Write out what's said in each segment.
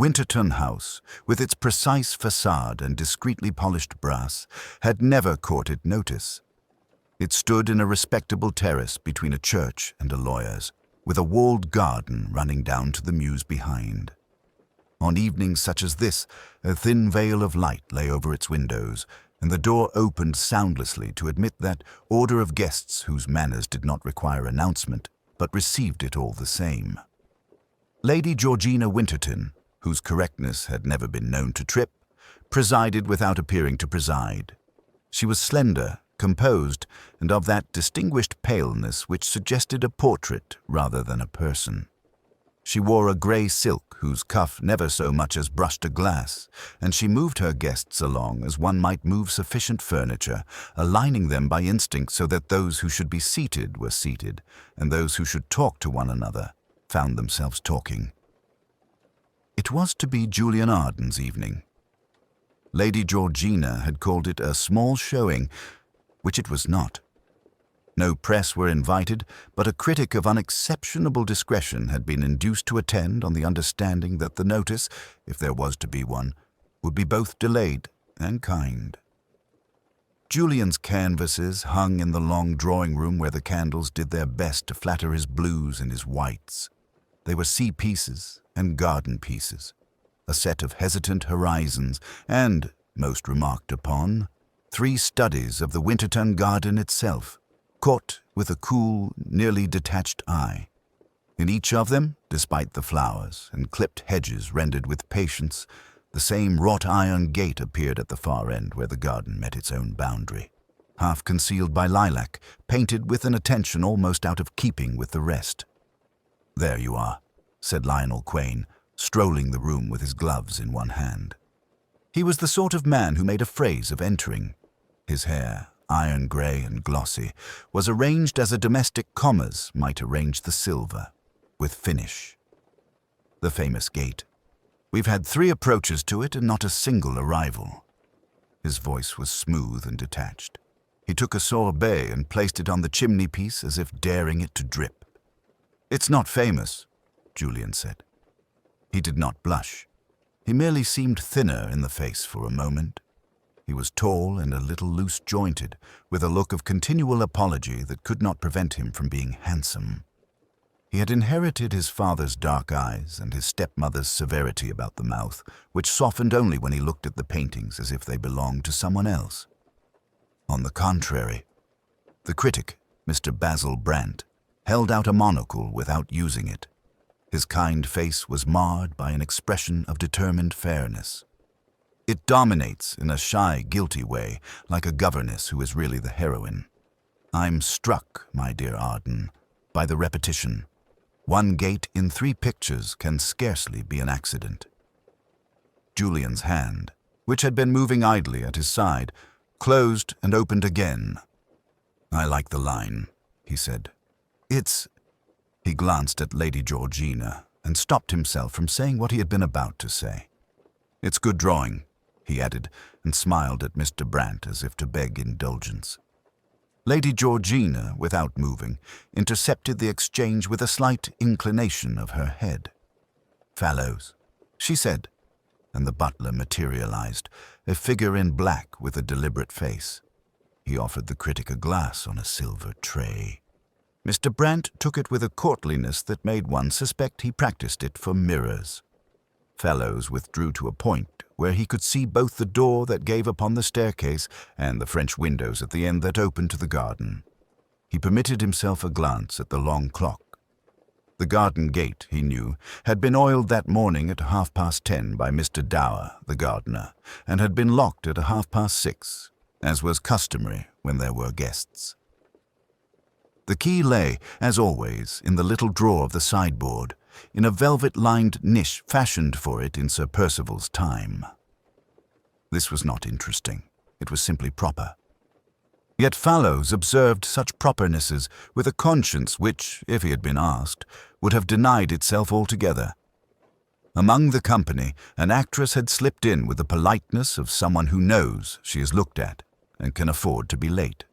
Winterton House, with its precise facade and discreetly polished brass, had never courted notice. It stood in a respectable terrace between a church and a lawyer's, with a walled garden running down to the mews behind. On evenings such as this, a thin veil of light lay over its windows, and the door opened soundlessly to admit that order of guests whose manners did not require announcement, but received it all the same. Lady Georgina Winterton, whose correctness had never been known to trip, presided without appearing to preside. She was slender, composed, and of that distinguished paleness which suggested a portrait rather than a person. She wore a grey silk whose cuff never so much as brushed a glass, and she moved her guests along as one might move sufficient furniture, aligning them by instinct so that those who should be seated were seated, and those who should talk to one another found themselves talking. It was to be Julian Arden's evening. Lady Georgina had called it a small showing, which it was not. No press were invited, but a critic of unexceptionable discretion had been induced to attend on the understanding that the notice, if there was to be one, would be both delayed and kind. Julian's canvases hung in the long drawing-room where the candles did their best to flatter his blues and his whites. They were sea pieces and garden pieces, a set of hesitant horizons, and, most remarked upon, 3 studies of the Winterton garden itself, caught with a cool, nearly detached eye. In each of them, despite the flowers and clipped hedges rendered with patience, the same wrought iron gate appeared at the far end where the garden met its own boundary, half concealed by lilac, painted with an attention almost out of keeping with the rest. "There you are," said Lionel Quain, strolling the room with his gloves in one hand. He was the sort of man who made a phrase of entering. His hair, iron grey and glossy, was arranged as a domestic commerce might arrange the silver, with finish. The famous gate. We've had 3 approaches to it and not a single arrival. His voice was smooth and detached. He took a sorbet and placed it on the chimney-piece as if daring it to drip. "It's not famous," Julian said. He did not blush. He merely seemed thinner in the face for a moment. He was tall and a little loose-jointed, with a look of continual apology that could not prevent him from being handsome. He had inherited his father's dark eyes and his stepmother's severity about the mouth, which softened only when he looked at the paintings as if they belonged to someone else. On the contrary, the critic, Mr. Basil Brant, held out a monocle without using it. His kind face was marred by an expression of determined fairness. It dominates in a shy, guilty way, like a governess who is really the heroine. "I'm struck, my dear Arden, by the repetition. 1 gate in 3 pictures can scarcely be an accident." Julian's hand, which had been moving idly at his side, closed and opened again. "I like the line," he said. "It's—" He glanced at Lady Georgina and stopped himself from saying what he had been about to say. "It's good drawing," he added, and smiled at Mr. Brant as if to beg indulgence. Lady Georgina, without moving, intercepted the exchange with a slight inclination of her head. "Fallows," she said, and the butler materialized, a figure in black with a deliberate face. He offered the critic a glass on a silver tray. Mr. Brant took it with a courtliness that made one suspect he practiced it for mirrors. Fallows withdrew to a point where he could see both the door that gave upon the staircase and the French windows at the end that opened to the garden. He permitted himself a glance at the long clock. The garden gate, he knew, had been oiled that morning at 10:30 by Mr. Dower, the gardener, and had been locked at 6:30, as was customary when there were guests. The key lay, as always, in the little drawer of the sideboard, in a velvet-lined niche fashioned for it in Sir Percival's time. This was not interesting. It was simply proper. Yet Fallows observed such propernesses with a conscience which, if he had been asked, would have denied itself altogether. Among the company, an actress had slipped in with the politeness of someone who knows she is looked at and can afford to be late.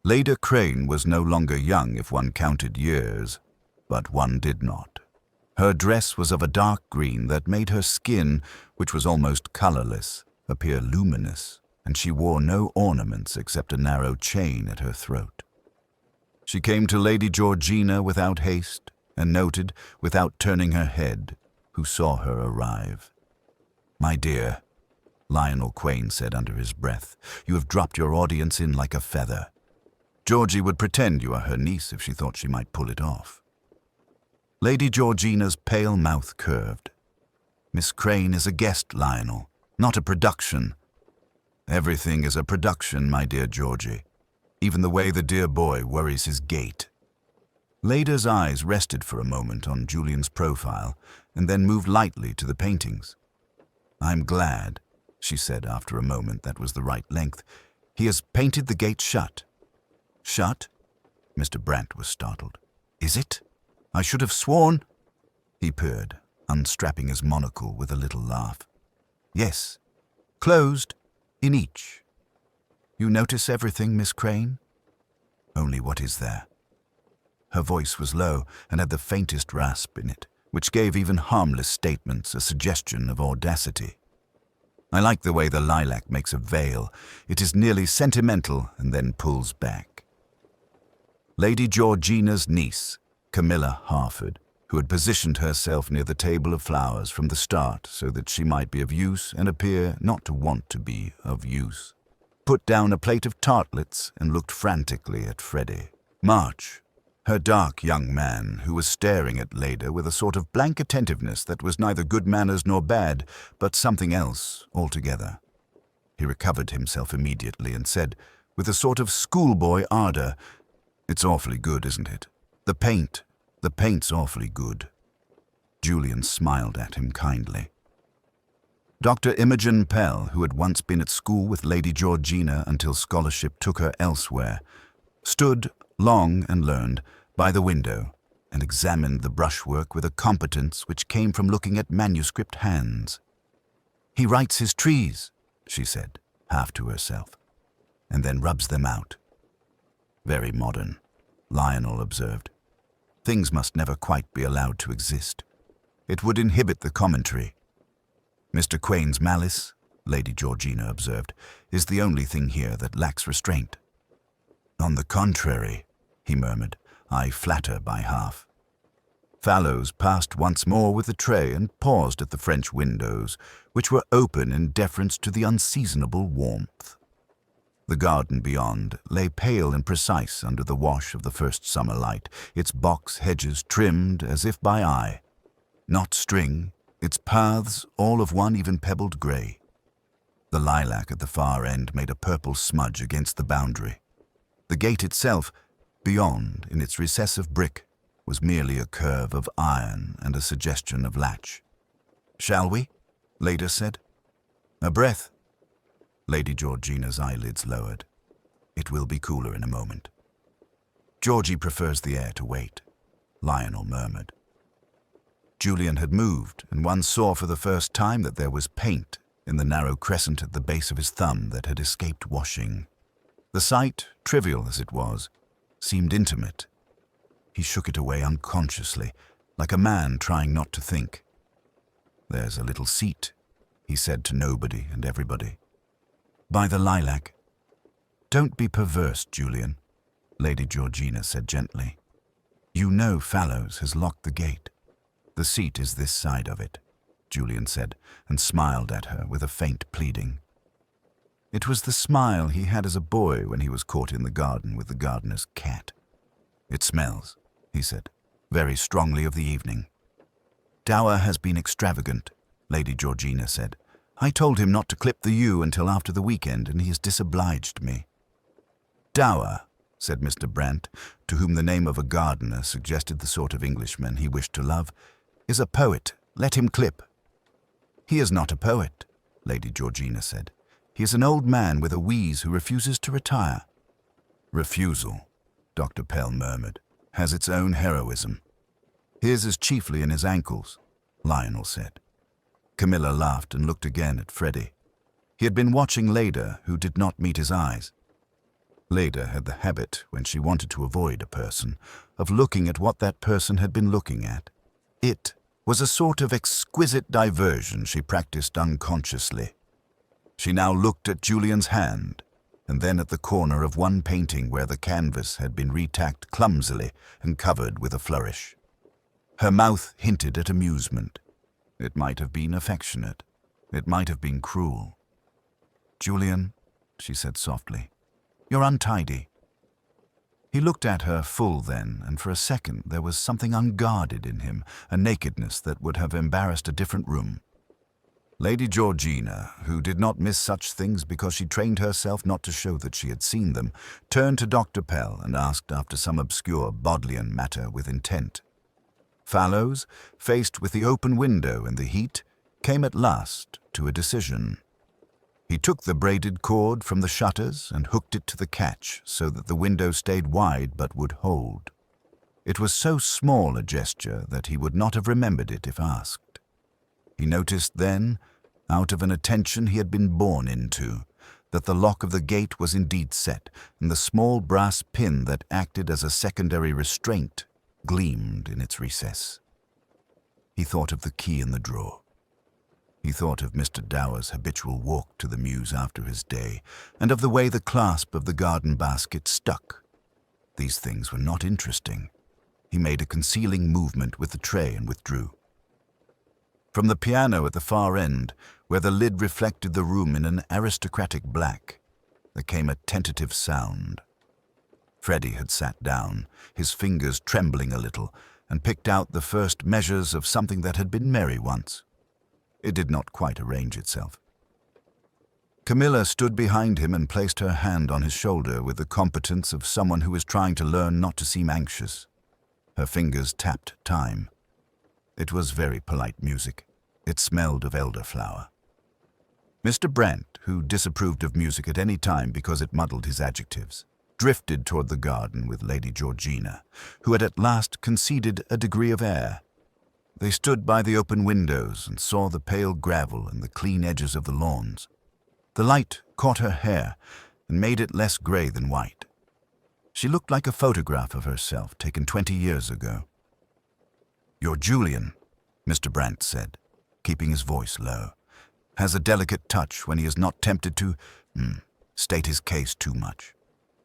Leda Crane was no longer young if one counted years, but one did not. Her dress was of a dark green that made her skin, which was almost colorless, appear luminous, and she wore no ornaments except a narrow chain at her throat. She came to Lady Georgina without haste, and noted, without turning her head, who saw her arrive. "My dear," Lionel Quain said under his breath, "you have dropped your audience in like a feather. Georgie would pretend you are her niece if she thought she might pull it off." Lady Georgina's pale mouth curved. "Miss Crane is a guest, Lionel, not a production." "Everything is a production, my dear Georgie. Even the way the dear boy worries his gait." Leda's eyes rested for a moment on Julian's profile and then moved lightly to the paintings. "I'm glad," she said after a moment that was the right length. "He has painted the gate shut." "Shut?" Mr. Brant was startled. "Is it? I should have sworn—" He purred, unstrapping his monocle with a little laugh. "Yes, closed, in each. You notice everything, Miss Crane?" "Only what is there?" Her voice was low and had the faintest rasp in it, which gave even harmless statements a suggestion of audacity. "I like the way the lilac makes a veil. It is nearly sentimental and then pulls back." Lady Georgina's niece, Camilla Harford, who had positioned herself near the table of flowers from the start so that she might be of use and appear not to want to be of use, put down a plate of tartlets and looked frantically at Freddie. March, her dark young man, who was staring at Leda with a sort of blank attentiveness that was neither good manners nor bad, but something else altogether. He recovered himself immediately and said, with a sort of schoolboy ardor, "It's awfully good, isn't it? The paint's awfully good." Julian smiled at him kindly. Dr. Imogen Pell, who had once been at school with Lady Georgina until scholarship took her elsewhere, stood, long and learned, by the window and examined the brushwork with a competence which came from looking at manuscript hands. "He writes his trees," she said, half to herself, "and then rubs them out." "Very modern," Lionel observed. "Things must never quite be allowed to exist. It would inhibit the commentary." "Mr. Quain's malice," Lady Georgina observed, "is the only thing here that lacks restraint." "On the contrary," he murmured, "I flatter by half." Fallows passed once more with the tray and paused at the French windows, which were open in deference to the unseasonable warmth. The garden beyond lay pale and precise under the wash of the first summer light, its box hedges trimmed as if by eye. Not string, its paths all of one even pebbled grey. The lilac at the far end made a purple smudge against the boundary. The gate itself, beyond in its recessive brick, was merely a curve of iron and a suggestion of latch. "Shall we?" Leda said. "A breath." Lady Georgina's eyelids lowered. "It will be cooler in a moment." "Georgie prefers the air to wait," Lionel murmured. Julian had moved, and one saw for the first time that there was paint in the narrow crescent at the base of his thumb that had escaped washing. The sight, trivial as it was, seemed intimate. He shook it away unconsciously, like a man trying not to think. "There's a little seat," he said to nobody and everybody. "By the lilac." "Don't be perverse, Julian," Lady Georgina said gently. "You know Fallows has locked the gate." "The seat is this side of it," Julian said, and smiled at her with a faint pleading. It was the smile he had as a boy when he was caught in the garden with the gardener's cat. "It smells," he said, "very strongly of the evening." "Dower has been extravagant," Lady Georgina said. "I told him not to clip the yew until after the weekend, and he has disobliged me." "Dower," said Mr. Brant, to whom the name of a gardener suggested the sort of Englishman he wished to love, "is a poet. Let him clip." "He is not a poet," Lady Georgina said. "He is an old man with a wheeze who refuses to retire." "Refusal," Dr. Pell murmured, "has its own heroism." "His is chiefly in his ankles," Lionel said. Camilla laughed and looked again at Freddie. He had been watching Leda, who did not meet his eyes. Leda had the habit, when she wanted to avoid a person, of looking at what that person had been looking at. It was a sort of exquisite diversion she practiced unconsciously. She now looked at Julian's hand, and then at the corner of one painting where the canvas had been retacked clumsily and covered with a flourish. Her mouth hinted at amusement. It might have been affectionate. It might have been cruel. "Julian," she said softly, "you're untidy." He looked at her full then, and for a second there was something unguarded in him, a nakedness that would have embarrassed a different room. Lady Georgina, who did not miss such things because she trained herself not to show that she had seen them, turned to Dr. Pell and asked after some obscure Bodleian matter with intent. Fallows, faced with the open window and the heat, came at last to a decision. He took the braided cord from the shutters and hooked it to the catch so that the window stayed wide but would hold. It was so small a gesture that he would not have remembered it if asked. He noticed then, out of an attention he had been born into, that the lock of the gate was indeed set, and the small brass pin that acted as a secondary restraint gleamed in its recess. He thought of the key in the drawer. He thought of Mr. Dower's habitual walk to the mews after his day, and of the way the clasp of the garden basket stuck. These things were not interesting. He made a concealing movement with the tray and withdrew. From the piano at the far end, where the lid reflected the room in an aristocratic black, there came a tentative sound. Freddie had sat down, his fingers trembling a little, and picked out the first measures of something that had been merry once. It did not quite arrange itself. Camilla stood behind him and placed her hand on his shoulder with the competence of someone who is trying to learn not to seem anxious. Her fingers tapped time. It was very polite music. It smelled of elderflower. Mr. Brent, who disapproved of music at any time because it muddled his adjectives, drifted toward the garden with Lady Georgina, who had at last conceded a degree of air. They stood by the open windows and saw the pale gravel and the clean edges of the lawns. The light caught her hair and made it less grey than white. She looked like a photograph of herself taken 20 years ago. "Your Julian," Mr. Brant said, keeping his voice low, "has a delicate touch when he is not tempted to state his case too much.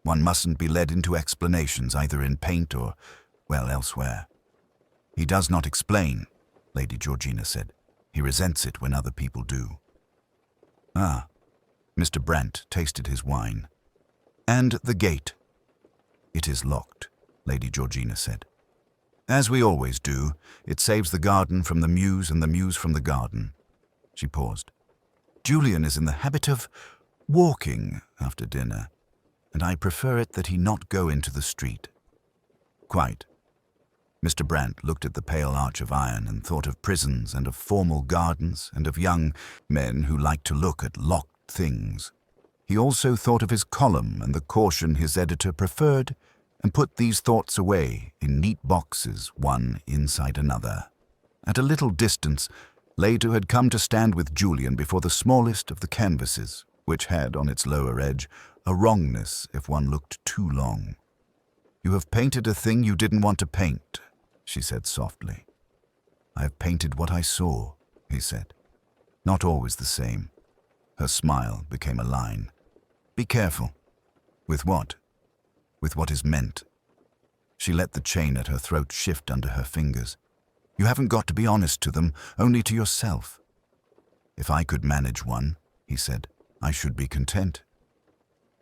One mustn't be led into explanations either in paint or, well, elsewhere." "He does not explain," Lady Georgina said. "He resents it when other people do." "Ah." Mr. Brant tasted his wine. "And the gate?" "It is locked," Lady Georgina said. "As we always do, it saves the garden from the mews and the mews from the garden." She paused. "Julian is in the habit of walking after dinner, and I prefer it that he not go into the street." "Quite." Mr. Brant looked at the pale arch of iron and thought of prisons and of formal gardens and of young men who liked to look at locked things. He also thought of his column and the caution his editor preferred, and put these thoughts away in neat boxes, one inside another. At a little distance, Lado had come to stand with Julian before the smallest of the canvases, which had on its lower edge a wrongness if one looked too long. "You have painted a thing you didn't want to paint," she said softly. "I have painted what I saw," he said. "Not always the same." Her smile became a line. "Be careful." "With what?" "With what is meant." She let the chain at her throat shift under her fingers. "You haven't got to be honest to them, only to yourself." "If I could manage one," he said, "I should be content."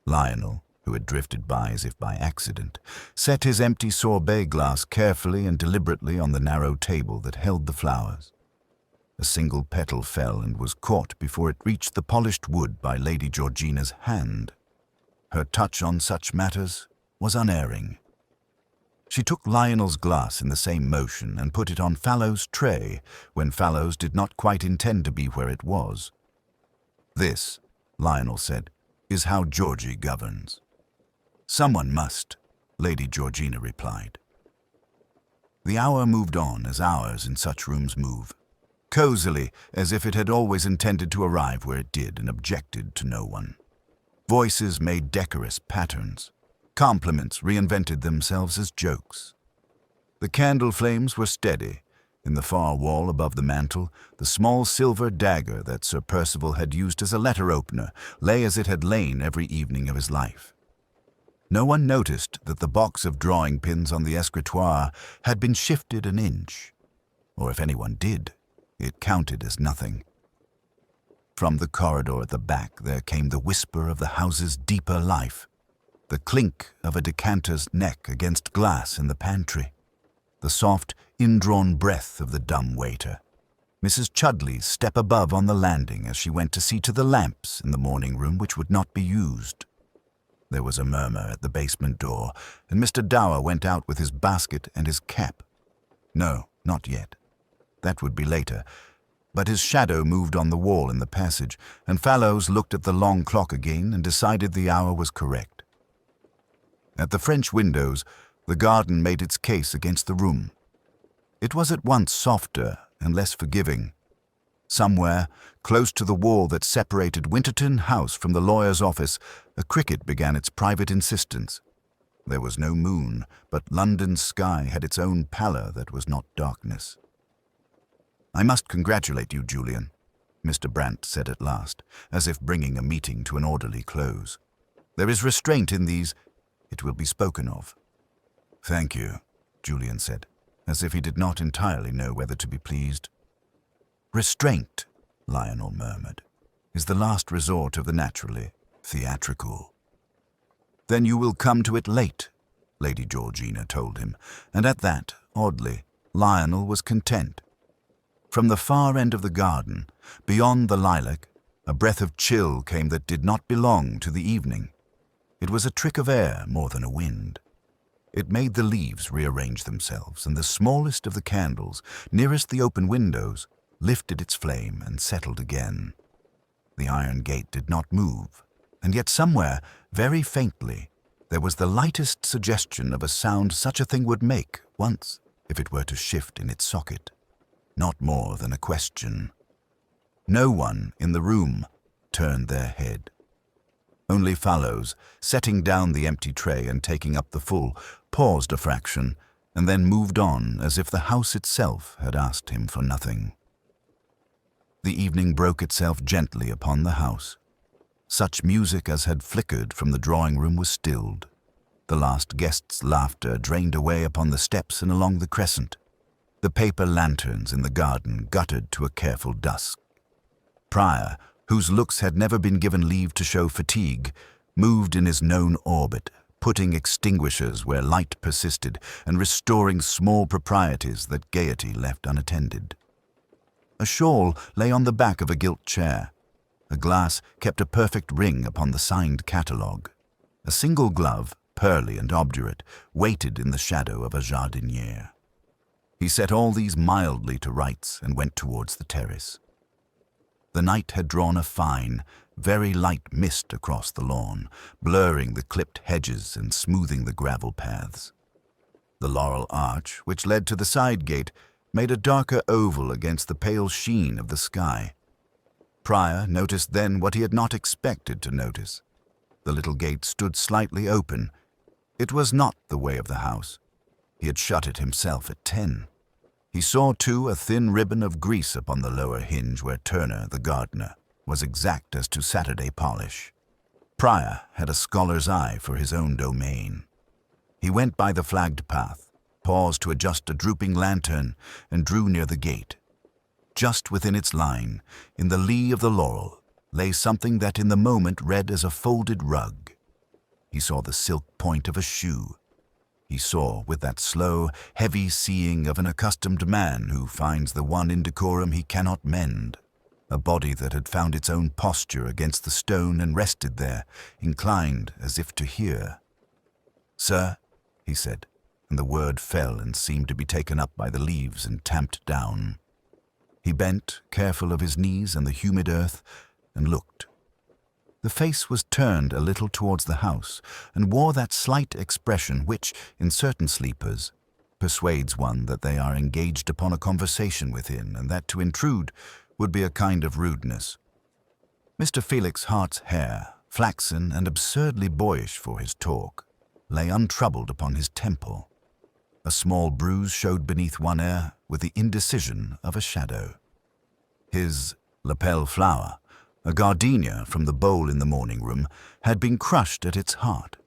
Lionel, who had drifted by as if by accident, set his empty sorbet glass carefully and deliberately on the narrow table that held the flowers. A single petal fell and was caught before it reached the polished wood by Lady Georgina's hand. Her touch on such matters was unerring. She took Lionel's glass in the same motion and put it on Fallow's tray when Fallows did not quite intend to be where it was. "This," Lionel said, "is how Georgie governs." "Someone must," Lady Georgina replied. The hour moved on as hours in such rooms move, cosily as if it had always intended to arrive where it did and objected to no one. Voices made decorous patterns. Compliments reinvented themselves as jokes. The candle flames were steady, In the far wall above the mantel, the small silver dagger that Sir Percival had used as a letter-opener lay as it had lain every evening of his life. No one noticed that the box of drawing pins on the escritoire had been shifted an inch, or if anyone did, it counted as nothing. From the corridor at the back there came the whisper of the house's deeper life, the clink of a decanter's neck against glass in the pantry, the soft, indrawn breath of the dumb waiter, Mrs. Chudley's step above on the landing as she went to see to the lamps in the morning room which would not be used. There was a murmur at the basement door, and Mr. Dower went out with his basket and his cap. No, not yet. That would be later. But his shadow moved on the wall in the passage, and Fallows looked at the long clock again and decided the hour was correct. At the French windows, the garden made its case against the room. It was at once softer and less forgiving. Somewhere, close to the wall that separated Winterton House from the lawyer's office, a cricket began its private insistence. There was no moon, but London's sky had its own pallor that was not darkness. "I must congratulate you, Julian," Mr. Brant said at last, as if bringing a meeting to an orderly close. "There is restraint in these. It will be spoken of." "Thank you," Julian said, as if he did not entirely know whether to be pleased. "Restraint," Lionel murmured, "is the last resort of the naturally theatrical." "Then you will come to it late," Lady Georgina told him, and at that, oddly, Lionel was content. From the far end of the garden, beyond the lilac, a breath of chill came that did not belong to the evening. It was a trick of air more than a wind. It made the leaves rearrange themselves, and the smallest of the candles, nearest the open windows, lifted its flame and settled again. The iron gate did not move, and yet somewhere, very faintly, there was the lightest suggestion of a sound such a thing would make once, if it were to shift in its socket. Not more than a question. No one in the room turned their head. Only Fallows, setting down the empty tray and taking up the full, paused a fraction, and then moved on as if the house itself had asked him for nothing. The evening broke itself gently upon the house. Such music as had flickered from the drawing-room was stilled. The last guest's laughter drained away upon the steps and along the crescent. The paper lanterns in the garden guttered to a careful dusk. Prior, whose looks had never been given leave to show fatigue, moved in his known orbit, putting extinguishers where light persisted and restoring small proprieties that gaiety left unattended. A shawl lay on the back of a gilt chair. A glass kept a perfect ring upon the signed catalogue. A single glove, pearly and obdurate, waited in the shadow of a jardiniere. He set all these mildly to rights and went towards the terrace. The night had drawn a fine, very light mist across the lawn, blurring the clipped hedges and smoothing the gravel paths. The laurel arch, which led to the side gate, made a darker oval against the pale sheen of the sky. Prior noticed then what he had not expected to notice. The little gate stood slightly open. It was not the way of the house. He had shut it himself at 10. He saw, too, a thin ribbon of grease upon the lower hinge where Turner, the gardener, was exact as to Saturday polish. Prior had a scholar's eye for his own domain. He went by the flagged path, paused to adjust a drooping lantern, and drew near the gate. Just within its line, in the lee of the laurel, lay something that in the moment read as a folded rug. He saw the silk point of a shoe. He saw, with that slow, heavy seeing of an accustomed man who finds the one indecorum he cannot mend, a body that had found its own posture against the stone and rested there, inclined as if to hear. "Sir," he said, and the word fell and seemed to be taken up by the leaves and tamped down. He bent, careful of his knees and the humid earth, and looked. The face was turned a little towards the house, and wore that slight expression which, in certain sleepers, persuades one that they are engaged upon a conversation within, and that to intrude would be a kind of rudeness. Mr. Felix Hart's hair, flaxen and absurdly boyish for his talk, lay untroubled upon his temple. A small bruise showed beneath one ear with the indecision of a shadow. His lapel flower, a gardenia from the bowl in the morning room, had been crushed at its heart.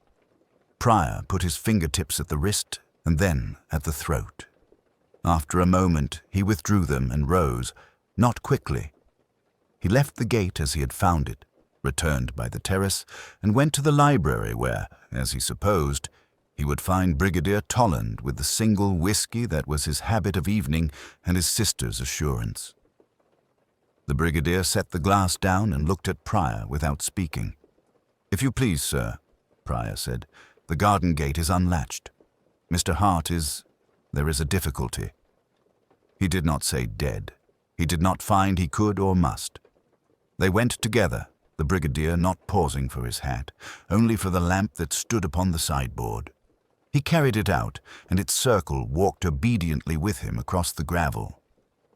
Prior put his fingertips at the wrist and then at the throat. After a moment, he withdrew them and rose, not quickly. He left the gate as he had found it, returned by the terrace, and went to the library where, as he supposed, he would find Brigadier Tolland with the single whiskey that was his habit of evening and his sister's assurance. The brigadier set the glass down and looked at Prior without speaking. "If you please, sir," Prior said, "the garden gate is unlatched. Mr. Hart there is a difficulty." He did not say dead. He did not find he could or must. They went together, the brigadier not pausing for his hat, only for the lamp that stood upon the sideboard. He carried it out, and its circle walked obediently with him across the gravel.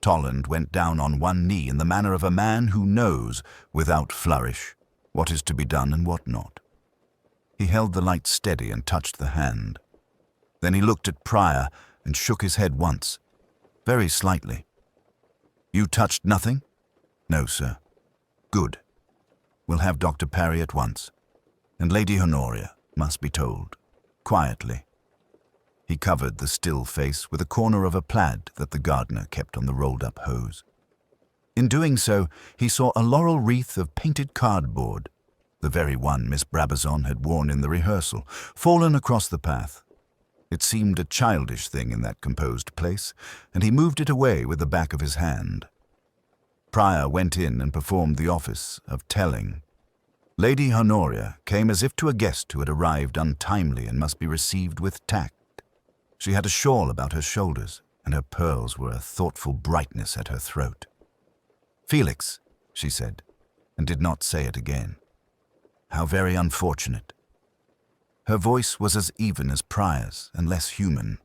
Tolland went down on one knee in the manner of a man who knows, without flourish, what is to be done and what not. He held the light steady and touched the hand. Then he looked at Prior and shook his head once, very slightly. "You touched nothing?" "No, sir." "Good. We'll have Dr. Parry at once. And Lady Honoria must be told, quietly." He covered the still face with a corner of a plaid that the gardener kept on the rolled-up hose. In doing so, he saw a laurel wreath of painted cardboard, the very one Miss Brabazon had worn in the rehearsal, fallen across the path. It seemed a childish thing in that composed place, and he moved it away with the back of his hand. Prior went in and performed the office of telling. Lady Honoria came as if to a guest who had arrived untimely and must be received with tact. She had a shawl about her shoulders, and her pearls were a thoughtful brightness at her throat. "Felix," she said, and did not say it again. "How very unfortunate." Her voice was as even as Prior's and less human.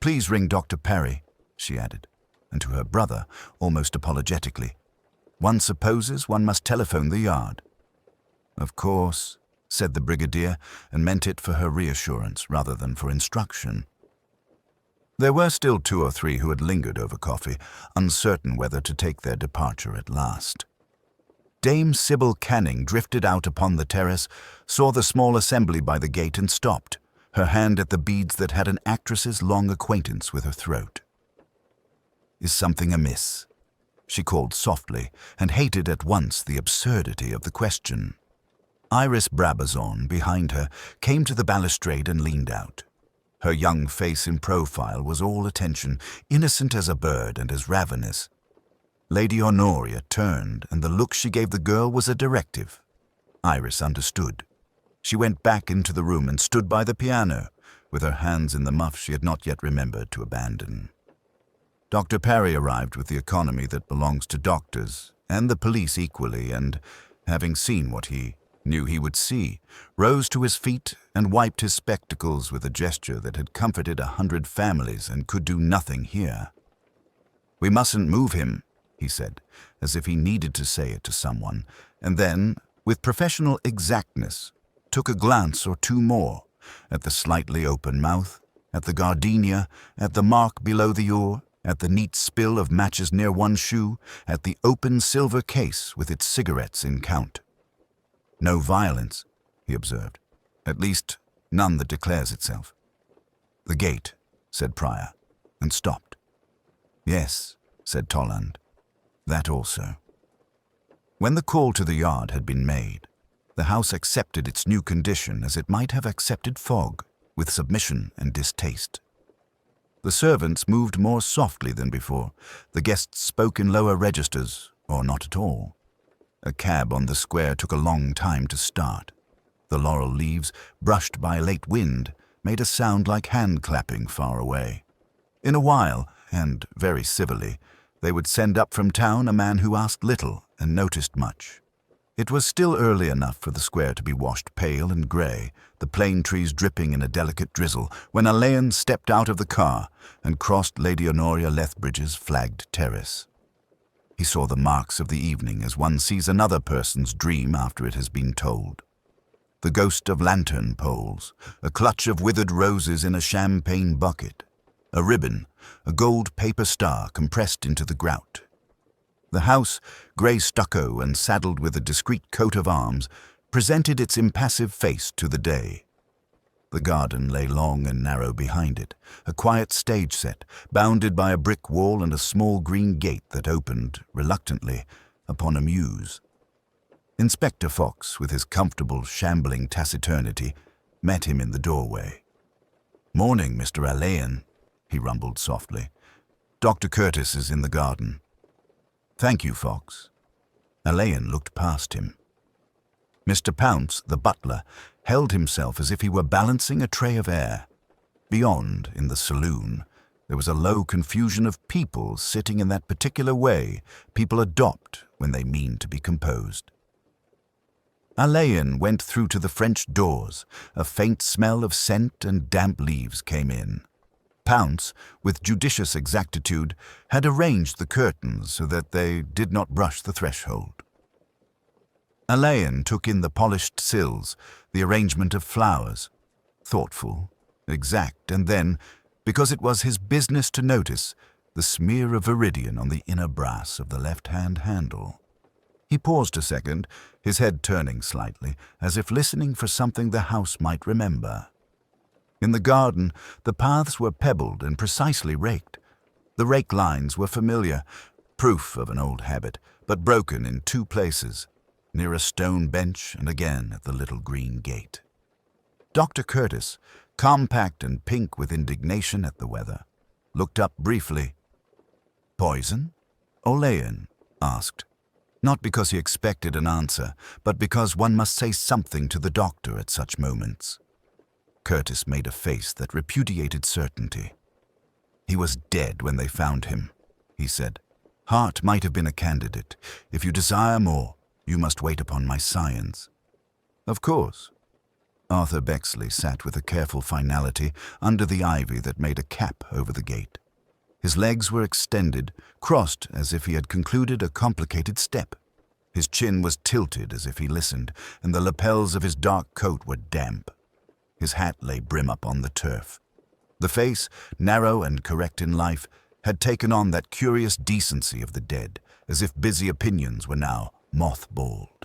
"Please ring Dr. Parry," she added, and to her brother, almost apologetically, "One supposes one must telephone the yard." "Of course," said the brigadier, and meant it for her reassurance rather than for instruction. There were still 2 or 3 who had lingered over coffee, uncertain whether to take their departure at last. Dame Sybil Canning drifted out upon the terrace, saw the small assembly by the gate and stopped, her hand at the beads that had an actress's long acquaintance with her throat. "Is something amiss?" she called softly, and hated at once the absurdity of the question. Iris Brabazon, behind her, came to the balustrade and leaned out. Her young face in profile was all attention, innocent as a bird and as ravenous. Lady Honoria turned, and the look she gave the girl was a directive. Iris understood. She went back into the room and stood by the piano, with her hands in the muff she had not yet remembered to abandon. Dr. Parry arrived with the economy that belongs to doctors, and the police equally, and, having seen what he knew he would see, rose to his feet and wiped his spectacles with a gesture that had comforted 100 families and could do nothing here. "We mustn't move him," he said, as if he needed to say it to someone, and then, with professional exactness, took a glance or 2 more, at the slightly open mouth, at the gardenia, at the mark below the oar, at the neat spill of matches near one shoe, at the open silver case with its cigarettes in count. "No violence," he observed. "At least, none that declares itself." "The gate," said Prior, and stopped. "Yes," said Tolland. "That also." When the call to the yard had been made, the house accepted its new condition as it might have accepted fog, with submission and distaste. The servants moved more softly than before. The guests spoke in lower registers, or not at all. A cab on the square took a long time to start. The laurel leaves, brushed by a late wind, made a sound like hand-clapping far away. In a while, and very civilly, they would send up from town a man who asked little and noticed much. It was still early enough for the square to be washed pale and grey, the plane trees dripping in a delicate drizzle, when Alain stepped out of the car and crossed Lady Honoria Lethbridge's flagged terrace. He saw the marks of the evening as one sees another person's dream after it has been told. the ghost of lantern poles, a clutch of withered roses in a champagne bucket, a ribbon, a gold paper star compressed into the grout. The house, grey stucco and saddled with a discreet coat of arms, presented its impassive face to the day. The garden lay long and narrow behind it, a quiet stage set, bounded by a brick wall and a small green gate that opened, reluctantly, upon a mews. Inspector Fox, with his comfortable, shambling taciturnity, met him in the doorway. "Morning, Mr. Alain," he rumbled softly. "Dr. Curtis is in the garden." "Thank you, Fox." Alain looked past him. Mr. Pounce, the butler, held himself as if he were balancing a tray of air. Beyond, in the saloon, there was a low confusion of people sitting in that particular way people adopt when they mean to be composed. Alain went through to the French doors. A faint smell of scent and damp leaves came in. Pounce, with judicious exactitude, had arranged the curtains so that they did not brush the threshold. Alain took in the polished sills, the arrangement of flowers, thoughtful, exact, and then, because it was his business to notice, the smear of viridian on the inner brass of the left-hand handle. He paused a second, his head turning slightly, as if listening for something the house might remember. In the garden, the paths were pebbled and precisely raked. The rake lines were familiar, proof of an old habit, but broken in two places, near a stone bench and again at the little green gate. Dr. Curtis, compact and pink with indignation at the weather, looked up briefly. "Poison?" Alain asked, not because he expected an answer, but because one must say something to the doctor at such moments. Curtis made a face that repudiated certainty. "He was dead when they found him," he said. "Hart might have been a candidate. If you desire more, you must wait upon my science." "Of course." Arthur Bexley sat with a careful finality under the ivy that made a cap over the gate. His legs were extended, crossed as if he had concluded a complicated step. His chin was tilted as if he listened, and the lapels of his dark coat were damp. His hat lay brim up on the turf. The face, narrow and correct in life, had taken on that curious decency of the dead, as if busy opinions were now moth-balled.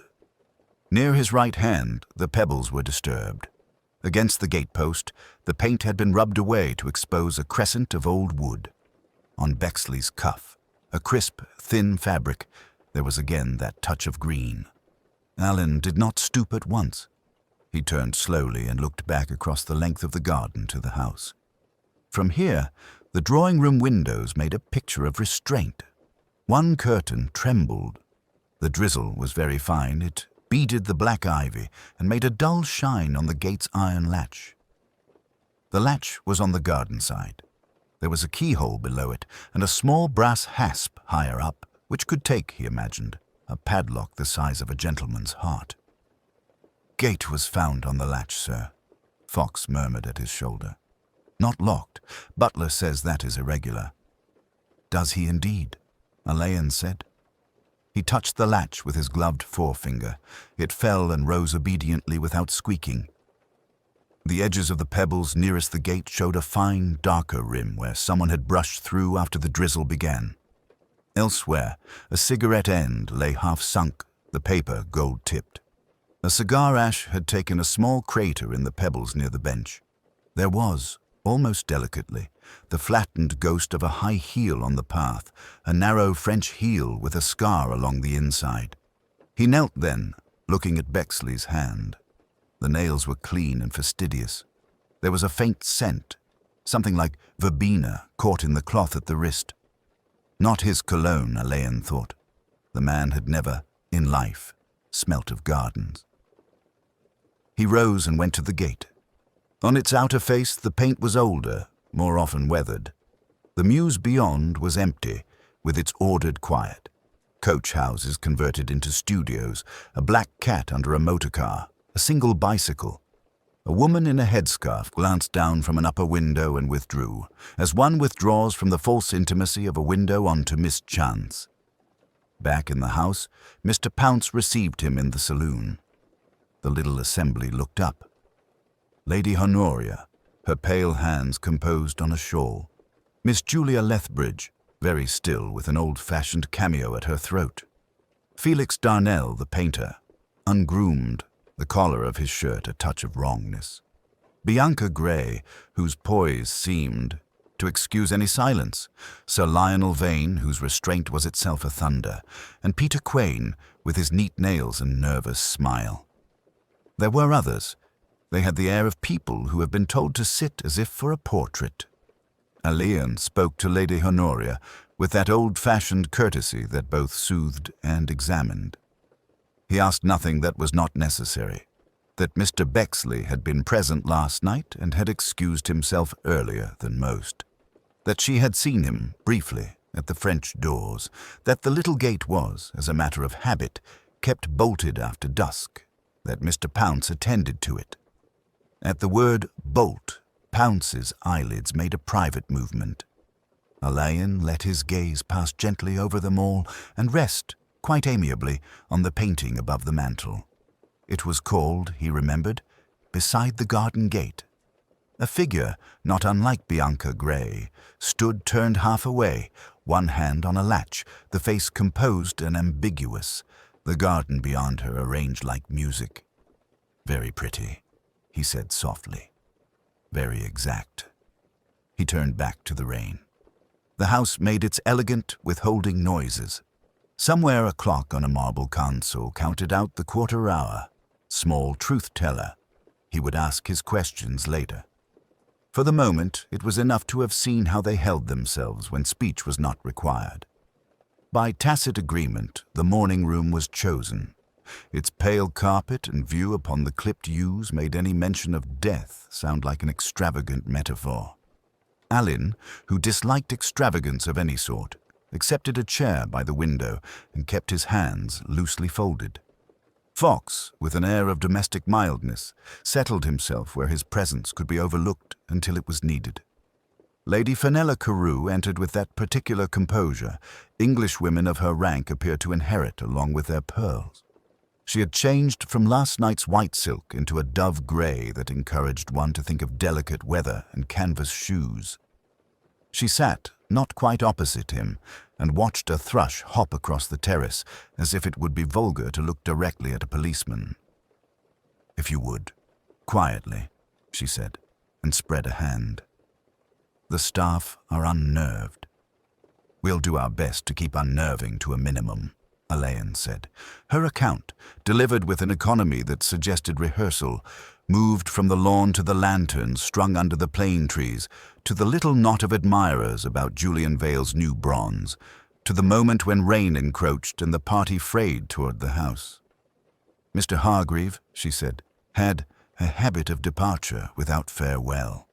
Near his right hand, the pebbles were disturbed. Against the gatepost, the paint had been rubbed away to expose a crescent of old wood. On Bexley's cuff, a crisp, thin fabric, there was again that touch of green. Alain did not stoop at once. He turned slowly and looked back across the length of the garden to the house. From here, the drawing-room windows made a picture of restraint. One curtain trembled. The drizzle was very fine. It beaded the black ivy and made a dull shine on the gate's iron latch. The latch was on the garden side. There was a keyhole below it and a small brass hasp higher up, which could take, he imagined, a padlock the size of a gentleman's heart. "Gate was found on the latch, sir," Fox murmured at his shoulder. "Not locked. Butler says that is irregular." "Does he indeed?" Alain said. He touched the latch with his gloved forefinger. It fell and rose obediently without squeaking. The edges of the pebbles nearest the gate showed a fine, darker rim where someone had brushed through after the drizzle began. Elsewhere, a cigarette end lay half-sunk, the paper gold-tipped. A cigar ash had taken a small crater in the pebbles near the bench. There was, almost delicately, the flattened ghost of a high heel on the path, a narrow French heel with a scar along the inside. He knelt then, looking at Bexley's hand. The nails were clean and fastidious. There was a faint scent, something like verbena caught in the cloth at the wrist. Not his cologne, Alain thought. The man had never, in life, smelt of gardens. He rose and went to the gate. On its outer face, the paint was older, more often weathered. The mews beyond was empty, with its ordered quiet. Coach houses converted into studios, a black cat under a motor car, a single bicycle. A woman in a headscarf glanced down from an upper window and withdrew, as one withdraws from the false intimacy of a window onto mischance. Back in the house, Mr. Pounce received him in the saloon. The little assembly looked up. Lady Honoria, her pale hands composed on a shawl. Miss Julia Lethbridge, very still with an old-fashioned cameo at her throat. Felix Darnell, the painter, ungroomed, the collar of his shirt a touch of wrongness. Bianca Gray, whose poise seemed to excuse any silence, Sir Lionel Vane, whose restraint was itself a thunder, and Peter Quain, with his neat nails and nervous smile. There were others. They had the air of people who have been told to sit as if for a portrait. Alian spoke to Lady Honoria with that old-fashioned courtesy that both soothed and examined. He asked nothing that was not necessary, that Mr. Bexley had been present last night and had excused himself earlier than most, that she had seen him, briefly, at the French doors, that the little gate was, as a matter of habit, kept bolted after dusk, that Mr. Pounce attended to it. At the word bolt, Pounce's eyelids made a private movement. Alain let his gaze pass gently over them all and rest, quite amiably, on the painting above the mantel. It was called, he remembered, Beside the Garden Gate. A figure, not unlike Bianca Gray, stood turned half away, one hand on a latch, the face composed and ambiguous, the garden beyond her arranged like music. Very pretty, he said softly. Very exact. He turned back to the rain. The house made its elegant, withholding noises. Somewhere a clock on a marble console counted out the quarter hour. Small truth-teller. He would ask his questions later. For the moment, it was enough to have seen how they held themselves when speech was not required. By tacit agreement, the morning room was chosen. Its pale carpet and view upon the clipped yews made any mention of death sound like an extravagant metaphor. Allen, who disliked extravagance of any sort, accepted a chair by the window and kept his hands loosely folded. Fox, with an air of domestic mildness, settled himself where his presence could be overlooked until it was needed. Lady Fenella Carew entered with that particular composure English women of her rank appear to inherit along with their pearls. She had changed from last night's white silk into a dove grey that encouraged one to think of delicate weather and canvas shoes. She sat, not quite opposite him, and watched a thrush hop across the terrace as if it would be vulgar to look directly at a policeman. "If you would, quietly," she said, and spread a hand. "The staff are unnerved." "We'll do our best to keep unnerving to a minimum," Alain said. Her account, delivered with an economy that suggested rehearsal, moved from the lawn to the lanterns strung under the plane trees, to the little knot of admirers about Julian Vale's new bronze, to the moment when rain encroached and the party frayed toward the house. Mr. Hargreave, she said, had a habit of departure without farewell.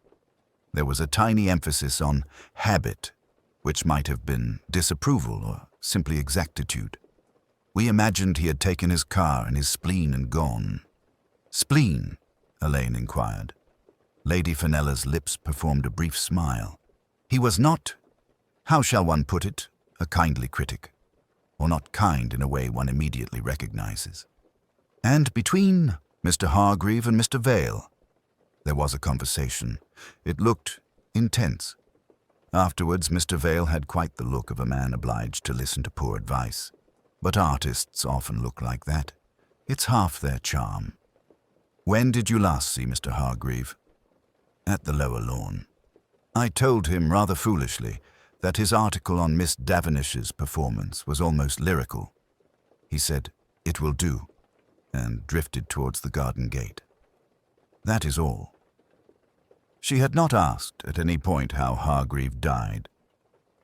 There was a tiny emphasis on habit, which might have been disapproval or simply exactitude. We imagined he had taken his car and his spleen and gone. "Spleen?" Alain inquired. Lady Fenella's lips performed a brief smile. He was not, how shall one put it, a kindly critic, or not kind in a way one immediately recognizes. And between Mr. Hargreave and Mr. Vale, there was a conversation. It looked intense. Afterwards, Mr. Vale had quite the look of a man obliged to listen to poor advice. But artists often look like that. It's half their charm. "When did you last see Mr. Hargreave?" "At the lower lawn." I told him rather foolishly that his article on Miss Davernish's performance was almost lyrical. He said, "It will do," and drifted towards the garden gate. That is all. She had not asked at any point how Hargreave died.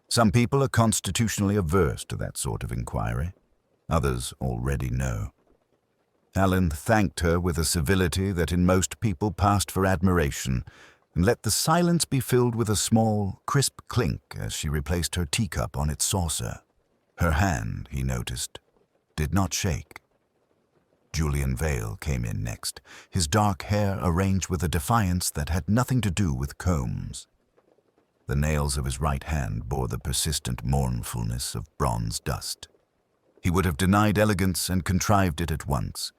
Some people are constitutionally averse to that sort of inquiry. Others already know. Allen thanked her with a civility that in most people passed for admiration, and let the silence be filled with a small, crisp clink as she replaced her teacup on its saucer. Her hand, he noticed, did not shake. Julian Vale came in next, his dark hair arranged with a defiance that had nothing to do with combs. The nails of his right hand bore the persistent mournfulness of bronze dust. He would have denied elegance and contrived it at once.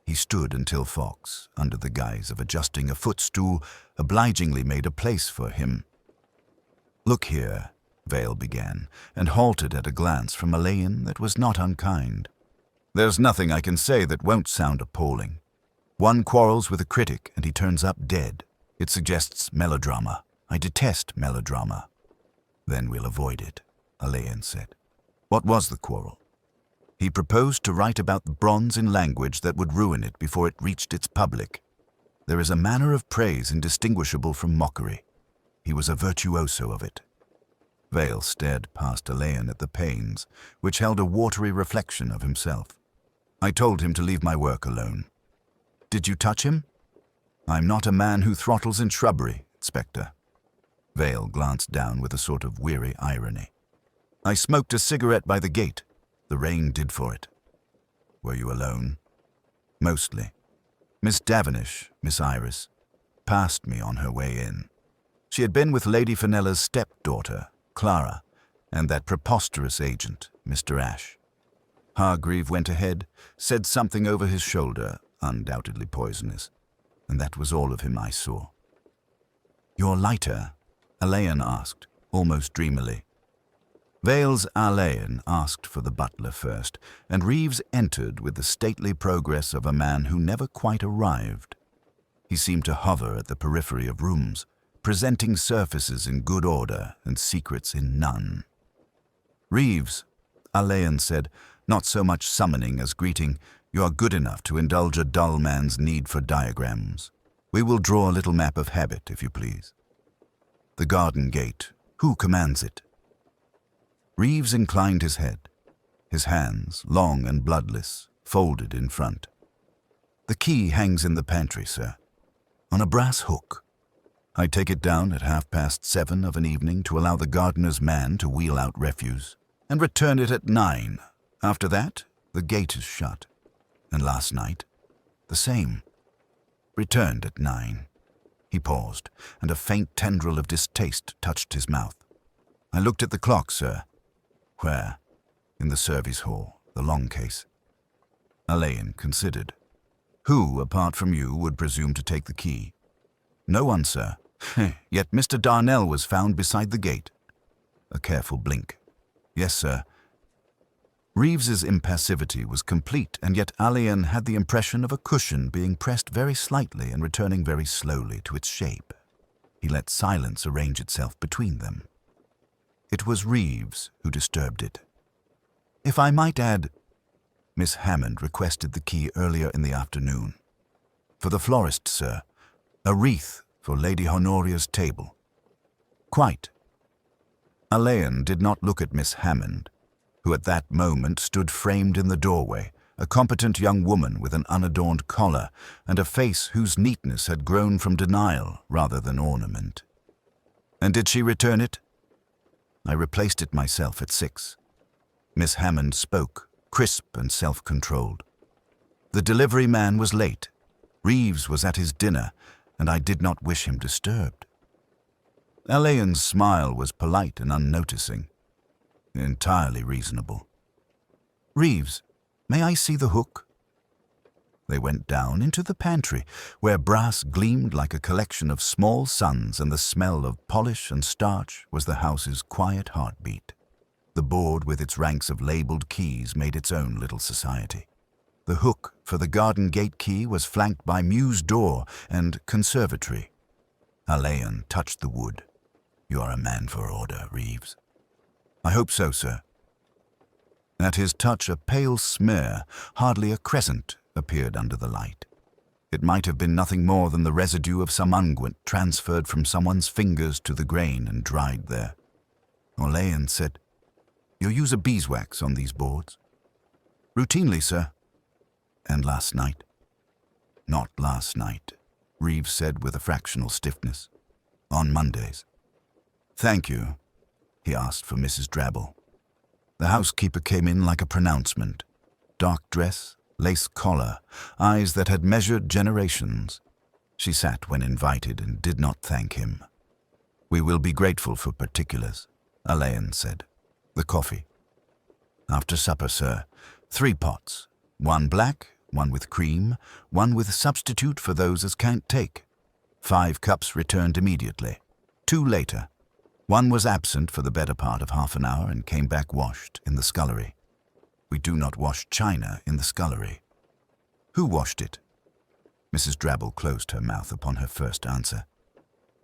He stood until Fox, under the guise of adjusting a footstool, obligingly made a place for him. "Look here," Vale began, and halted at a glance from Alain that was not unkind. "There's nothing I can say that won't sound appalling. One quarrels with a critic and he turns up dead. It suggests melodrama. I detest melodrama." "Then we'll avoid it," Alain said. "What was the quarrel?" "He proposed to write about the bronze in language that would ruin it before it reached its public. There is a manner of praise indistinguishable from mockery. He was a virtuoso of it." Vale stared past Alain at the panes, which held a watery reflection of himself. "I told him to leave my work alone." "Did you touch him?" "I'm not a man who throttles in shrubbery, Inspector." Vale glanced down with a sort of weary irony. "I smoked a cigarette by the gate. The rain did for it." "Were you alone?" "Mostly. Miss Davenish, Miss Iris, passed me on her way in. She had been with Lady Fenella's stepdaughter, Clara, and that preposterous agent, Mr. Ashe. Hargreave went ahead, said something over his shoulder, undoubtedly poisonous, and that was all of him I saw." "Your lighter?" Alain asked, almost dreamily. Vale's Alain asked for the butler first, and Reeves entered with the stately progress of a man who never quite arrived. He seemed to hover at the periphery of rooms, presenting surfaces in good order and secrets in none. "Reeves," Alain said, not so much summoning as greeting, "you are good enough to indulge a dull man's need for diagrams. We will draw a little map of habit, if you please. The garden gate. Who commands it?" Reeves inclined his head, his hands, long and bloodless, folded in front. "The key hangs in the pantry, sir, on a brass hook. I take it down at 7:30 of an evening to allow the gardener's man to wheel out refuse, and return it at 9. After that, the gate is shut. And last night, the same. Returned at 9. He paused, and a faint tendril of distaste touched his mouth. "I looked at the clock, sir." "Where?" "In the service hall, the long case." Alain considered. "Who, apart from you, would presume to take the key?" "No one, sir. Yet Mr. Darnell was found beside the gate." A careful blink. "Yes, sir." Reeves's impassivity was complete, and yet Alain had the impression of a cushion being pressed very slightly and returning very slowly to its shape. He let silence arrange itself between them. It was Reeves who disturbed it. "If I might add, Miss Hammond requested the key earlier in the afternoon. For the florist, sir. A wreath for Lady Honoria's table." "Quite." Alain did not look at Miss Hammond, who at that moment stood framed in the doorway, a competent young woman with an unadorned collar and a face whose neatness had grown from denial rather than ornament. "And did she return it?" "I replaced it myself at 6. Miss Hammond spoke, crisp and self-controlled. "The delivery man was late. Reeves was at his dinner, and I did not wish him disturbed." Alain's smile was polite and unnoticing. Entirely reasonable. "Reeves, may I see the hook?" They went down into the pantry, where brass gleamed like a collection of small suns, and the smell of polish and starch was the house's quiet heartbeat. The board with its ranks of labelled keys made its own little society. The hook for the garden gate key was flanked by mews door and conservatory. Alain touched the wood. "You are a man for order, Reeves." "I hope so, sir." At his touch, a pale smear, hardly a crescent, appeared under the light. It might have been nothing more than the residue of some unguent transferred from someone's fingers to the grain and dried there. Alain said, "You use a beeswax on these boards?" "Routinely, sir." "And last night?" "Not last night," Reeves said with a fractional stiffness. "On Mondays." "Thank you." He asked for Mrs. Drabble. The housekeeper came in like a pronouncement. Dark dress, lace collar, eyes that had measured generations. She sat when invited and did not thank him. "We will be grateful for particulars," Alain said. "The coffee?" "After supper, sir. 3 pots. 1 black, one with cream, one with substitute for those as can't take. 5 cups returned immediately. 2 later. One was absent for the better part of half an hour and came back washed in the scullery. We do not wash china in the scullery. Who washed it? Mrs. Drabble closed her mouth upon her first answer.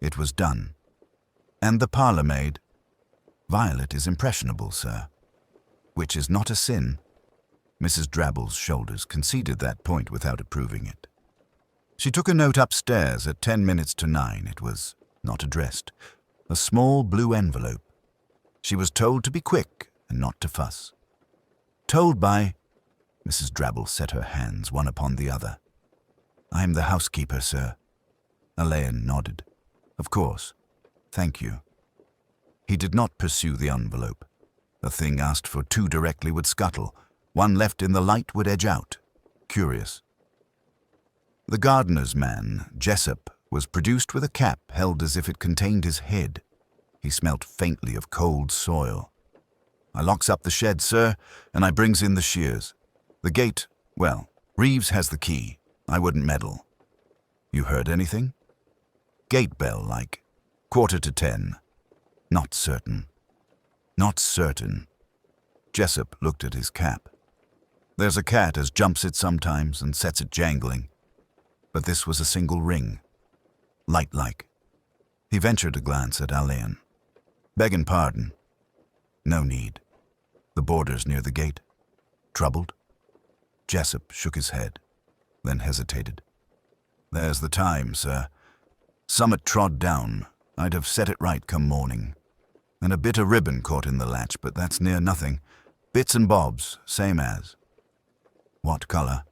It was done. And the parlour maid? Violet is impressionable, sir. Which is not a sin. Mrs. Drabble's shoulders conceded that point without approving it. She took a note upstairs at 10 minutes to 9. It was not addressed. A small blue envelope. She was told to be quick and not to fuss. Told by... Mrs. Drabble set her hands one upon the other. I am the housekeeper, sir. Alain nodded. Of course. Thank you. He did not pursue the envelope. A thing asked for too directly would scuttle. One left in the light would edge out. Curious. The gardener's man, Jessup, was produced with a cap held as if it contained his head. He smelt faintly of cold soil. I locks up the shed, sir, and I brings in the shears. The gate, well, Reeves has the key. I wouldn't meddle. You heard anything? Gate bell, like. 9:45. Not certain. Not certain. Jessup looked at his cap. There's a cat as jumps it sometimes and sets it jangling. But this was a single ring. Light-like. He ventured a glance at Alain. Beggin' pardon. No need. The boarders near the gate. Troubled? Jessup shook his head, then hesitated. There's the time, sir. Summat trod down. I'd have set it right come morning. And a bit of ribbon caught in the latch, but that's near nothing. Bits and bobs, same as. What colour?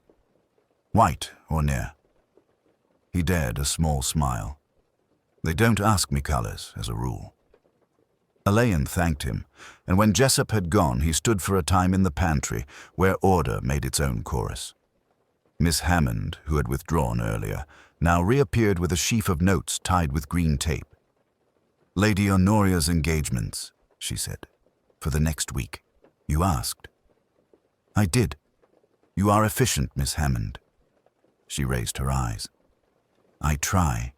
White or near? He dared a small smile. They don't ask me colours, as a rule. Alain thanked him, and when Jessup had gone, he stood for a time in the pantry, where order made its own chorus. Miss Hammond, who had withdrawn earlier, now reappeared with a sheaf of notes tied with green tape. Lady Honoria's engagements, she said, for the next week. You asked. I did. You are efficient, Miss Hammond. She raised her eyes. I try.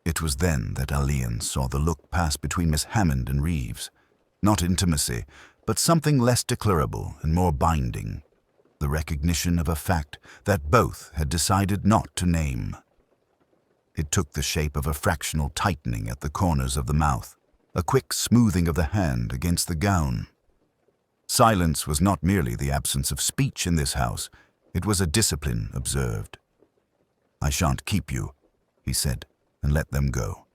It was then that Alain saw the look pass between Miss Hammond and Reeves. Not intimacy, but something less declarable and more binding. The recognition of a fact that both had decided not to name. It took the shape of a fractional tightening at the corners of the mouth, a quick smoothing of the hand against the gown. Silence was not merely the absence of speech in this house, it was a discipline observed. I shan't keep you, he said, and let them go.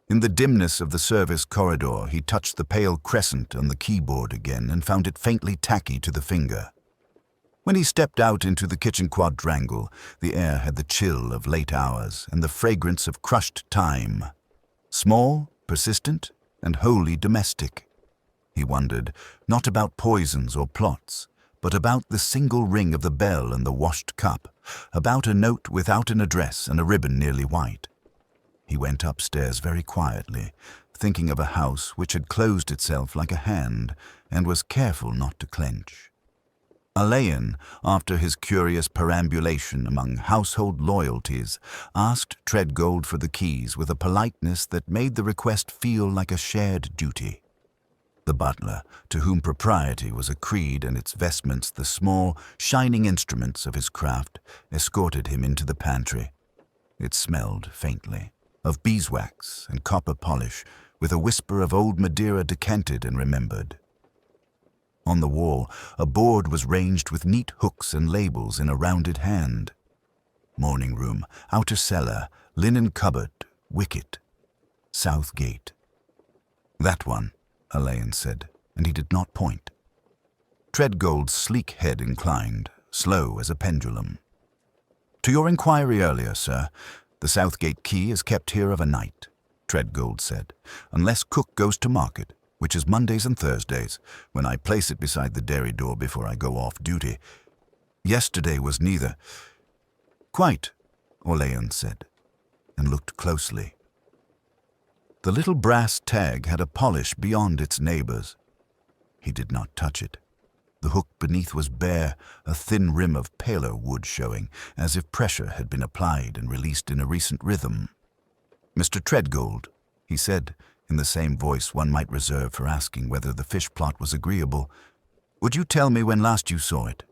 In the dimness of the service corridor, he touched the pale crescent on the keyboard again and found it faintly tacky to the finger. When he stepped out into the kitchen quadrangle, the air had the chill of late hours and the fragrance of crushed thyme. Small, persistent, and wholly domestic. He wondered, not about poisons or plots, but about the single ring of the bell and the washed cup, about a note without an address and a ribbon nearly white. He went upstairs very quietly, thinking of a house which had closed itself like a hand and was careful not to clench. Alain, after his curious perambulation among household loyalties, asked Treadgold for the keys with a politeness that made the request feel like a shared duty. The butler, to whom propriety was a creed and its vestments the small, shining instruments of his craft, escorted him into the pantry. It smelled faintly of beeswax and copper polish, with a whisper of old Madeira decanted and remembered. On the wall, a board was ranged with neat hooks and labels in a rounded hand. Morning room, outer cellar, linen cupboard, wicket, south gate. That one, Alain said, and he did not point. Treadgold's sleek head inclined, slow as a pendulum. To your inquiry earlier, sir, the south gate key is kept here of a night, Treadgold said, unless cook goes to market, which is Mondays and Thursdays, when I place it beside the dairy door before I go off duty. Yesterday was neither. Quite, Alain said, and looked closely. The little brass tag had a polish beyond its neighbors. He did not touch it. The hook beneath was bare, a thin rim of paler wood showing, as if pressure had been applied and released in a recent rhythm. "Mr. Treadgold," he said, in the same voice one might reserve for asking whether the fish plot was agreeable, "would you tell me when last you saw it?"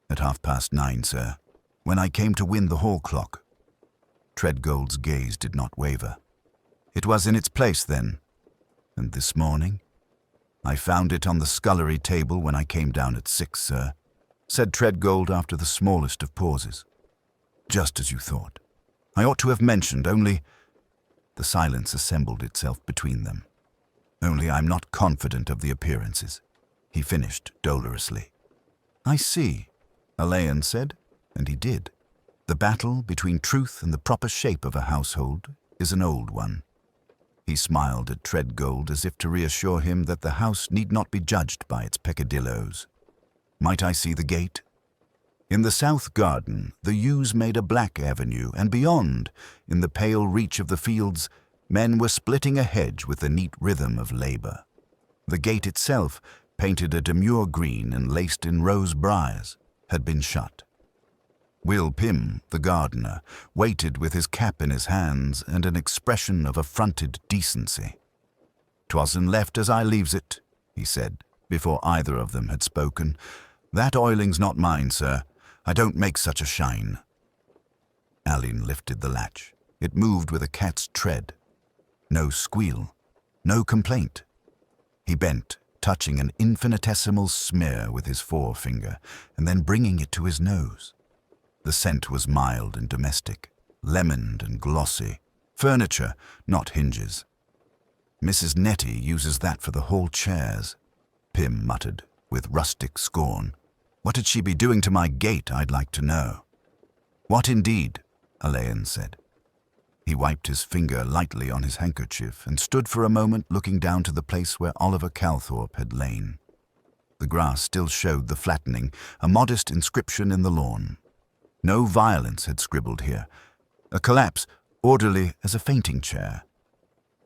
"At 9:30, sir, when I came to wind the hall clock." Treadgold's gaze did not waver. "It was in its place then. And this morning?" "I found it on the scullery table when I came down at 6, sir," said Treadgold after the smallest of pauses. "Just as you thought. I ought to have mentioned, only—" The silence assembled itself between them. "Only I'm not confident of the appearances," he finished dolorously. "I see," Alain said, and he did. "The battle between truth and the proper shape of a household is an old one." He smiled at Treadgold as if to reassure him that the house need not be judged by its peccadilloes. "Might I see the gate?" In the south garden, the yews made a black avenue, and beyond, in the pale reach of the fields, men were splitting a hedge with the neat rhythm of labor. The gate itself, painted a demure green and laced in rose briars, had been shut. Will Pym, the gardener, waited with his cap in his hands and an expression of affronted decency. "'Twasn't left as I leaves it," he said, before either of them had spoken. "That oiling's not mine, sir. I don't make such a shine." Alain lifted the latch. It moved with a cat's tread. No squeal, no complaint. He bent, touching an infinitesimal smear with his forefinger, and then bringing it to his nose. The scent was mild and domestic, lemoned and glossy. Furniture, not hinges. "Mrs. Nettie uses that for the hall chairs," Pym muttered, with rustic scorn. "What did she be doing to my gate, I'd like to know?" "What indeed?" Alain said. He wiped his finger lightly on his handkerchief and stood for a moment looking down to the place where Oliver Calthorpe had lain. The grass still showed the flattening, a modest inscription in the lawn. No violence had scribbled here. A collapse, orderly as a fainting chair.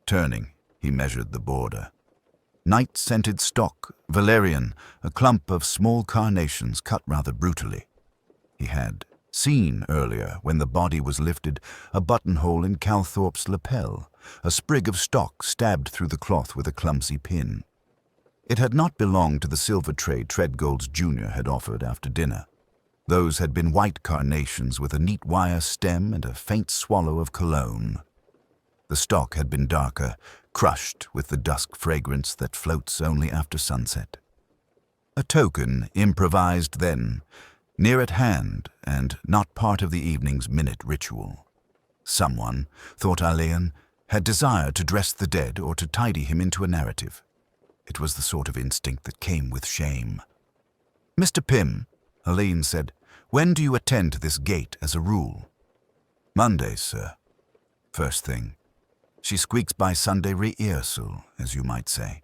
Turning, he measured the border. Night-scented stock, valerian, a clump of small carnations cut rather brutally. He had seen earlier, when the body was lifted, a buttonhole in Calthorpe's lapel, a sprig of stock stabbed through the cloth with a clumsy pin. It had not belonged to the silver tray Treadgold's junior had offered after dinner. Those had been white carnations with a neat wire stem and a faint swallow of cologne. The stock had been darker, crushed with the dusk fragrance that floats only after sunset. A token improvised then, near at hand and not part of the evening's minute ritual. Someone, thought Alain, had desired to dress the dead or to tidy him into a narrative. It was the sort of instinct that came with shame. "Mr. Pym," Alain said, "when do you attend to this gate as a rule?" "Mondays, sir. First thing. She squeaks by Sunday rehearsal, as you might say.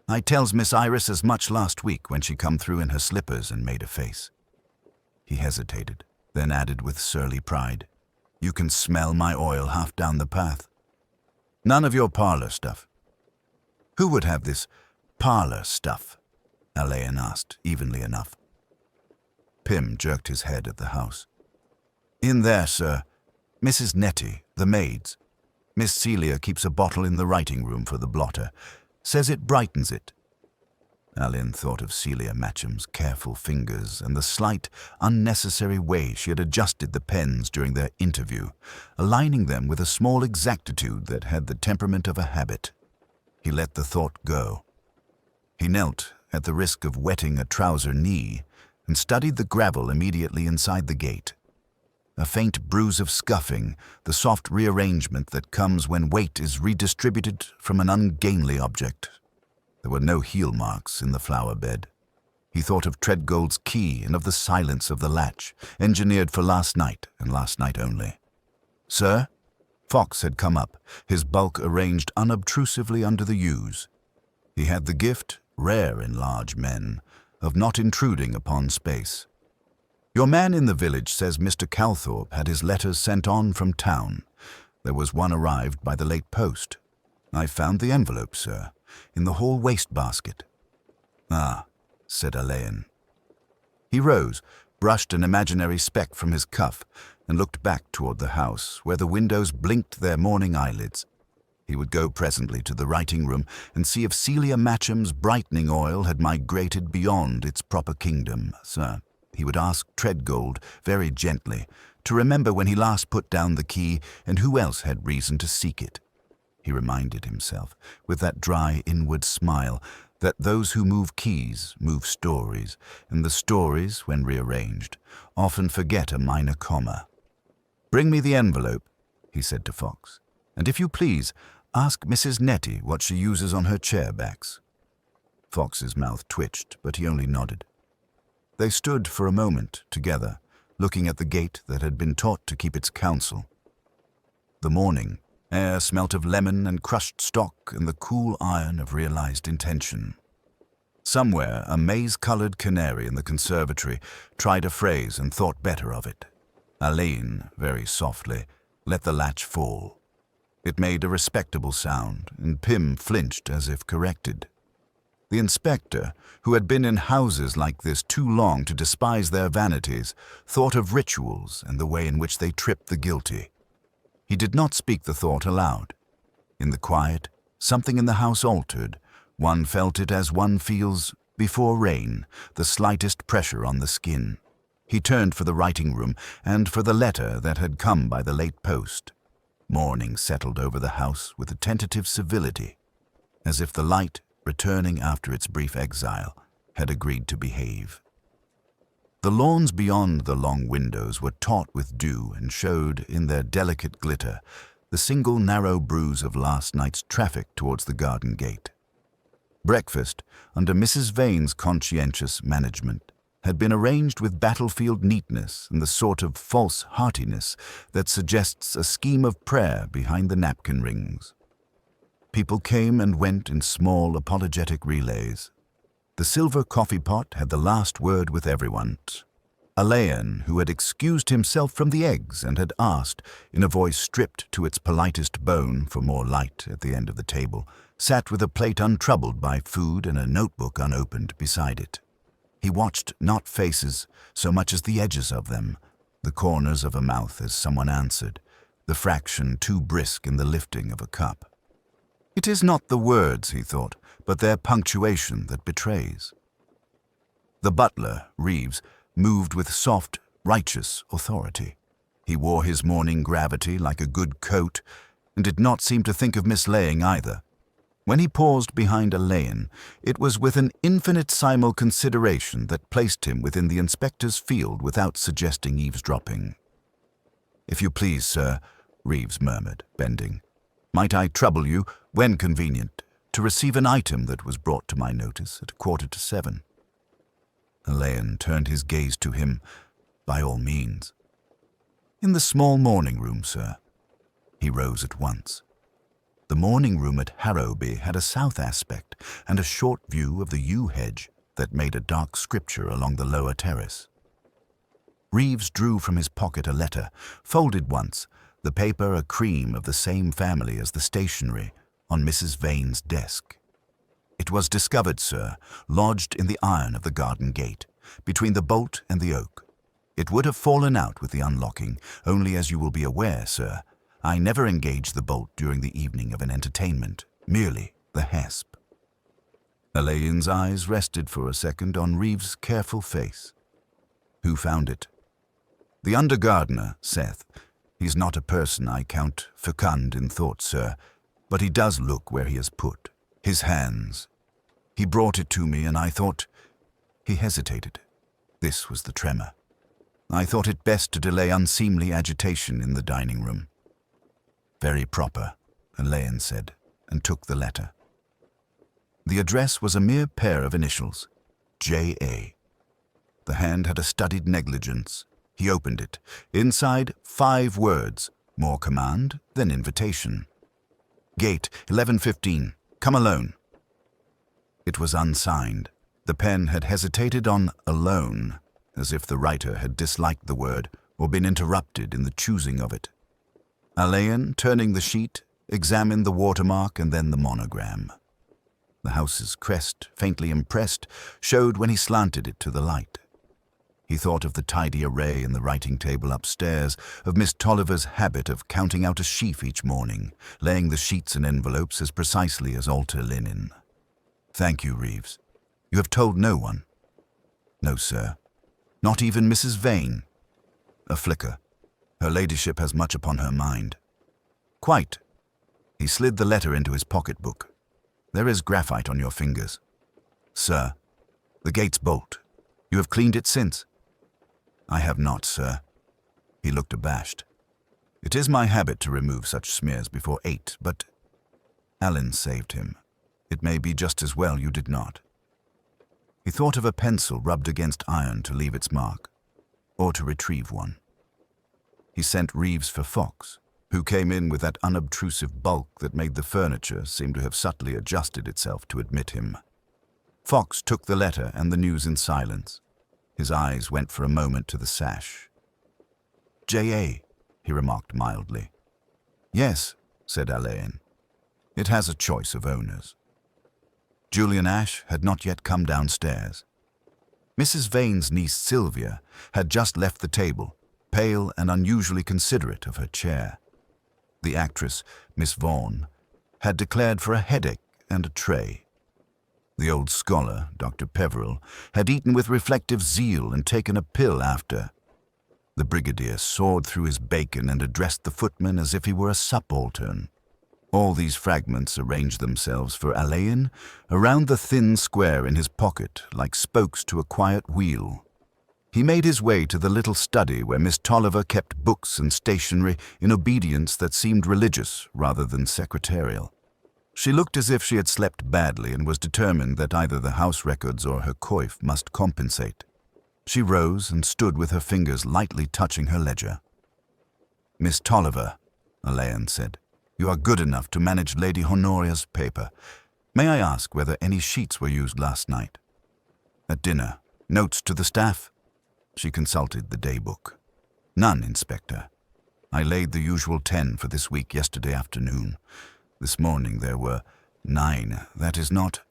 I tells Miss Iris as much last week when she come through in her slippers and made a face." He hesitated, then added with surly pride, "You can smell my oil half down the path." "None of your parlor stuff." "Who would have this parlor stuff?" Alain asked, evenly enough. Pym jerked his head at the house. "In there, sir. Mrs. Nettie, the maids. Miss Celia keeps a bottle in the writing room for the blotter. Says it brightens it." Alain thought of Celia Matcham's careful fingers and the slight, unnecessary way she had adjusted the pens during their interview, aligning them with a small exactitude that had the temperament of a habit. He let the thought go. He knelt, at the risk of wetting a trouser knee, and studied the gravel immediately inside the gate. A faint bruise of scuffing, the soft rearrangement that comes when weight is redistributed from an ungainly object. There were no heel marks in the flower bed. He thought of Treadgold's key and of the silence of the latch, engineered for last night and last night only. "Sir?" Fox had come up, his bulk arranged unobtrusively under the yews. He had the gift, rare in large men, of not intruding upon space. "Your man in the village says Mr. Calthorpe had his letters sent on from town. There was one arrived by the late post. I found the envelope, sir, in the hall wastebasket." "Ah, said Alain. He rose, brushed an imaginary speck from his cuff, and looked back toward the house, where the windows blinked their morning eyelids. He would go presently to the writing room and see if Celia Matcham's brightening oil had migrated beyond its proper kingdom, sir. He would ask Treadgold, very gently, to remember when he last put down the key and who else had reason to seek it. He reminded himself, with that dry inward smile, that those who move keys move stories, and the stories, when rearranged, often forget a minor comma. "Bring me the envelope," he said to Fox, "and if you please, ask Mrs. Nettie what she uses on her chair backs." Fox's mouth twitched, but he only nodded. They stood for a moment together, looking at the gate that had been taught to keep its counsel. The morning air smelt of lemon and crushed stock and the cool iron of realized intention. Somewhere, a maize-colored canary in the conservatory tried a phrase and thought better of it. Alain, very softly, let the latch fall. It made a respectable sound, and Pym flinched as if corrected. The inspector, who had been in houses like this too long to despise their vanities, thought of rituals and the way in which they tripped the guilty. He did not speak the thought aloud. In the quiet, something in the house altered. One felt it as one feels, before rain, the slightest pressure on the skin. He turned for the writing room and for the letter that had come by the late post. Morning settled over the house with a tentative civility, as if the light, returning after its brief exile, had agreed to behave. The lawns beyond the long windows were taut with dew and showed, in their delicate glitter, the single narrow bruise of last night's traffic towards the garden gate. Breakfast, under Mrs. Vane's conscientious management, had been arranged with battlefield neatness and the sort of false heartiness that suggests a scheme of prayer behind the napkin rings. People came and went in small apologetic relays. The silver coffee pot had the last word with everyone. Alain, who had excused himself from the eggs and had asked, in a voice stripped to its politest bone for more light at the end of the table, sat with a plate untroubled by food and a notebook unopened beside it. He watched not faces so much as the edges of them, the corners of a mouth as someone answered, the fraction too brisk in the lifting of a cup. It is not the words, he thought, but their punctuation that betrays. The butler, Reeves, moved with soft, righteous authority. He wore his morning gravity like a good coat, and did not seem to think of mislaying either. When he paused behind Alain, it was with an infinitesimal consideration that placed him within the inspector's field without suggesting eavesdropping. "If you please, sir," Reeves murmured, bending, "might I trouble you, when convenient, to receive an item that was brought to my notice at 6:45. Alain turned his gaze to him. "By all means." "In the small morning room, sir." He rose at once. The morning room at Harrowby had a south aspect and a short view of the yew hedge that made a dark scripture along the lower terrace. Reeves drew from his pocket a letter, folded once, the paper a cream of the same family as the stationery, on Mrs. Vane's desk. "It was discovered, sir, lodged in the iron of the garden gate, between the bolt and the oak. It would have fallen out with the unlocking, only as you will be aware, sir, I never engage the bolt during the evening of an entertainment, merely the hasp." Alain's eyes rested for a second on Reeves' careful face. "Who found it?" "The under-gardener, Seth. He's not a person I count fecund in thought, sir, but he does look where he has put his hands. He brought it to me, and I thought—" He hesitated. This was the tremor. "I thought it best to delay unseemly agitation in the dining room." "Very proper," Alain said, and took the letter. The address was a mere pair of initials, J.A. The hand had a studied negligence. He opened it. Inside, 5 words, more command than invitation. "Gate, 11:15. Come alone." It was unsigned. The pen had hesitated on alone, as if the writer had disliked the word or been interrupted in the choosing of it. Alain, turning the sheet, examined the watermark and then the monogram. The house's crest, faintly impressed, showed when he slanted it to the light. He thought of the tidy array in the writing table upstairs, of Miss Tolliver's habit of counting out a sheaf each morning, laying the sheets and envelopes as precisely as altar linen. "Thank you, Reeves. You have told no one?" "No, sir. Not even Mrs. Vane." A flicker. "Her ladyship has much upon her mind." "Quite." He slid the letter into his pocketbook. "There is graphite on your fingers." "Sir, the gate's bolt. You have cleaned it since?" "I have not, sir." He looked abashed. "It is my habit to remove such smears before 8, but—" Alan saved him. "It may be just as well you did not." He thought of a pencil rubbed against iron to leave its mark, or to retrieve one. He sent Reeves for Fox, who came in with that unobtrusive bulk that made the furniture seem to have subtly adjusted itself to admit him. Fox took the letter and the news in silence. His eyes went for a moment to the sash. "J.A.," he remarked mildly. "Yes," said Alain. "It has a choice of owners." Julian Ash had not yet come downstairs. Mrs. Vane's niece Sylvia had just left the table, pale and unusually considerate of her chair. The actress, Miss Vaughan, had declared for a headache and a tray. The old scholar, Dr. Peveril, had eaten with reflective zeal and taken a pill after. The brigadier soared through his bacon and addressed the footman as if he were a subaltern. All these fragments arranged themselves for Alain around the thin square in his pocket like spokes to a quiet wheel. He made his way to the little study where Miss Tolliver kept books and stationery in obedience that seemed religious rather than secretarial. She looked as if she had slept badly and was determined that either the house records or her coif must compensate. She rose and stood with her fingers lightly touching her ledger. "Miss Tolliver," Alain said, "you are good enough to manage Lady Honoria's paper. May I ask whether any sheets were used last night?" "At dinner. Notes to the staff?" She consulted the daybook. "None, Inspector. I laid the usual 10 for this week yesterday afternoon. This morning there were 9. That is not—"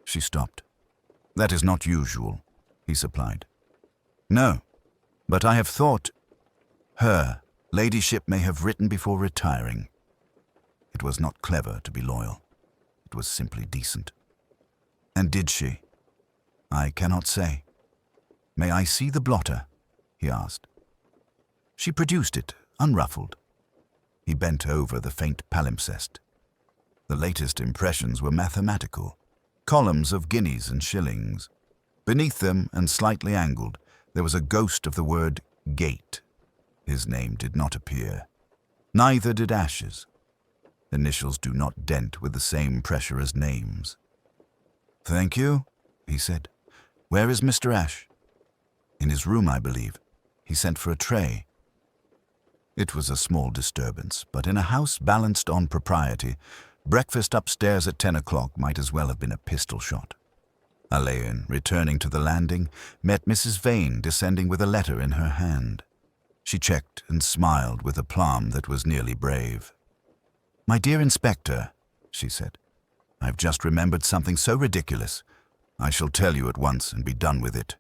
She stopped. "That is not usual," he supplied. "No, but I have thought her ladyship may have written before retiring. It was not clever to be loyal. It was simply decent." "And did she?" "I cannot say." "May I see the blotter?" he asked. She produced it, unruffled. He bent over the faint palimpsest. The latest impressions were mathematical, columns of guineas and shillings. Beneath them, and slightly angled, there was a ghost of the word gate. His name did not appear. Neither did Ash's. Initials do not dent with the same pressure as names. "Thank you," he said. "Where is Mr. Ash?" "In his room, I believe. He sent for a tray." It was a small disturbance, but in a house balanced on propriety, breakfast upstairs at 10 o'clock might as well have been a pistol shot. Alain, returning to the landing, met Mrs. Vane descending with a letter in her hand. She checked and smiled with aplomb that was nearly brave. "My dear Inspector," she said, "I've just remembered something so ridiculous. I shall tell you at once and be done with it."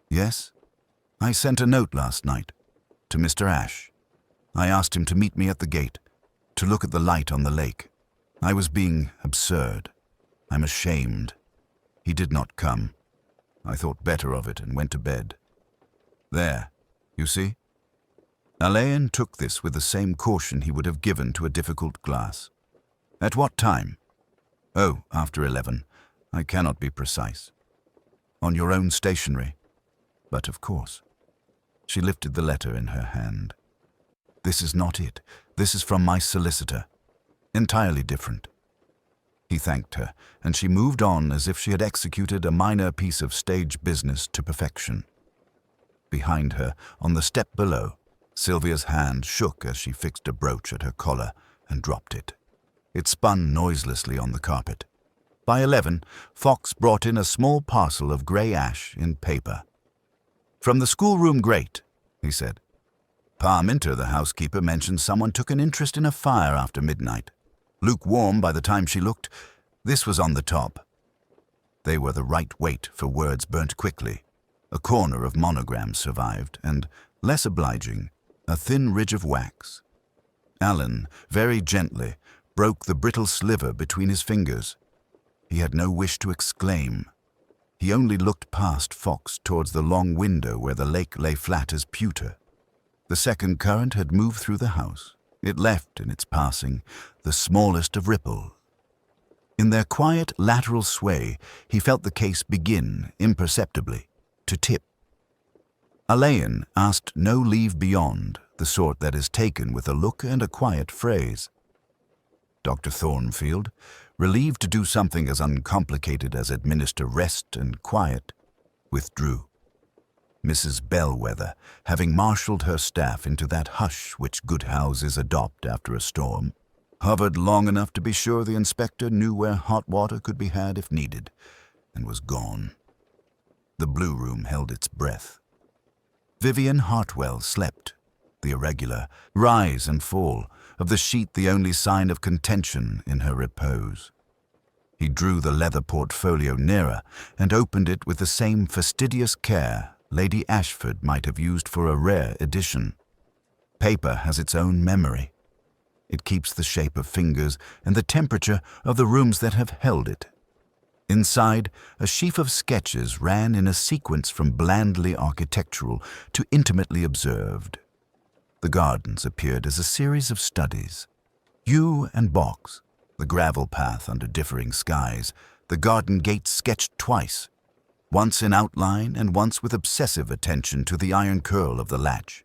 "Yes?" "I sent a note last night to Mr. Ash. I asked him to meet me at the gate, to look at the light on the lake. I was being absurd. I'm ashamed. He did not come. I thought better of it and went to bed. There, you see?" Alain took this with the same caution he would have given to a difficult glass. "At what time?" "Oh, after 11. I cannot be precise." "On your own stationery?" "But of course." She lifted the letter in her hand. "This is not it. This is from my solicitor. Entirely different." He thanked her, and she moved on as if she had executed a minor piece of stage business to perfection. Behind her, on the step below, Sylvia's hand shook as she fixed a brooch at her collar and dropped it. It spun noiselessly on the carpet. By 11, Fox brought in a small parcel of grey ash in paper. "From the schoolroom grate," he said. "Parminter, the housekeeper, mentioned someone took an interest in a fire after midnight. Lukewarm by the time she looked. This was on the top. They were the right weight for words burnt quickly. A corner of monogram survived, and, less obliging, a thin ridge of wax. Alan, very gently, broke the brittle sliver between his fingers. He had no wish to exclaim. He only looked past Fox towards the long window where the lake lay flat as pewter. The second current had moved through the house. It left in its passing the smallest of ripples. In their quiet lateral sway, he felt the case begin, imperceptibly, to tip. Alain asked no leave beyond, the sort that is taken with a look and a quiet phrase. Dr. Thornfield, relieved to do something as uncomplicated as administer rest and quiet, withdrew. Mrs. Bellwether, having marshalled her staff into that hush which good houses adopt after a storm, hovered long enough to be sure the inspector knew where hot water could be had if needed, and was gone. The blue room held its breath. Vivian Hartwell slept, the irregular rise and fall of the sheet the only sign of contention in her repose. He drew the leather portfolio nearer and opened it with the same fastidious care Lady Ashford might have used for a rare edition. Paper has its own memory. It keeps the shape of fingers and the temperature of the rooms that have held it. Inside, a sheaf of sketches ran in a sequence from blandly architectural to intimately observed. The gardens appeared as a series of studies. Yew and box, the gravel path under differing skies, the garden gate sketched twice, once in outline and once with obsessive attention to the iron curl of the latch.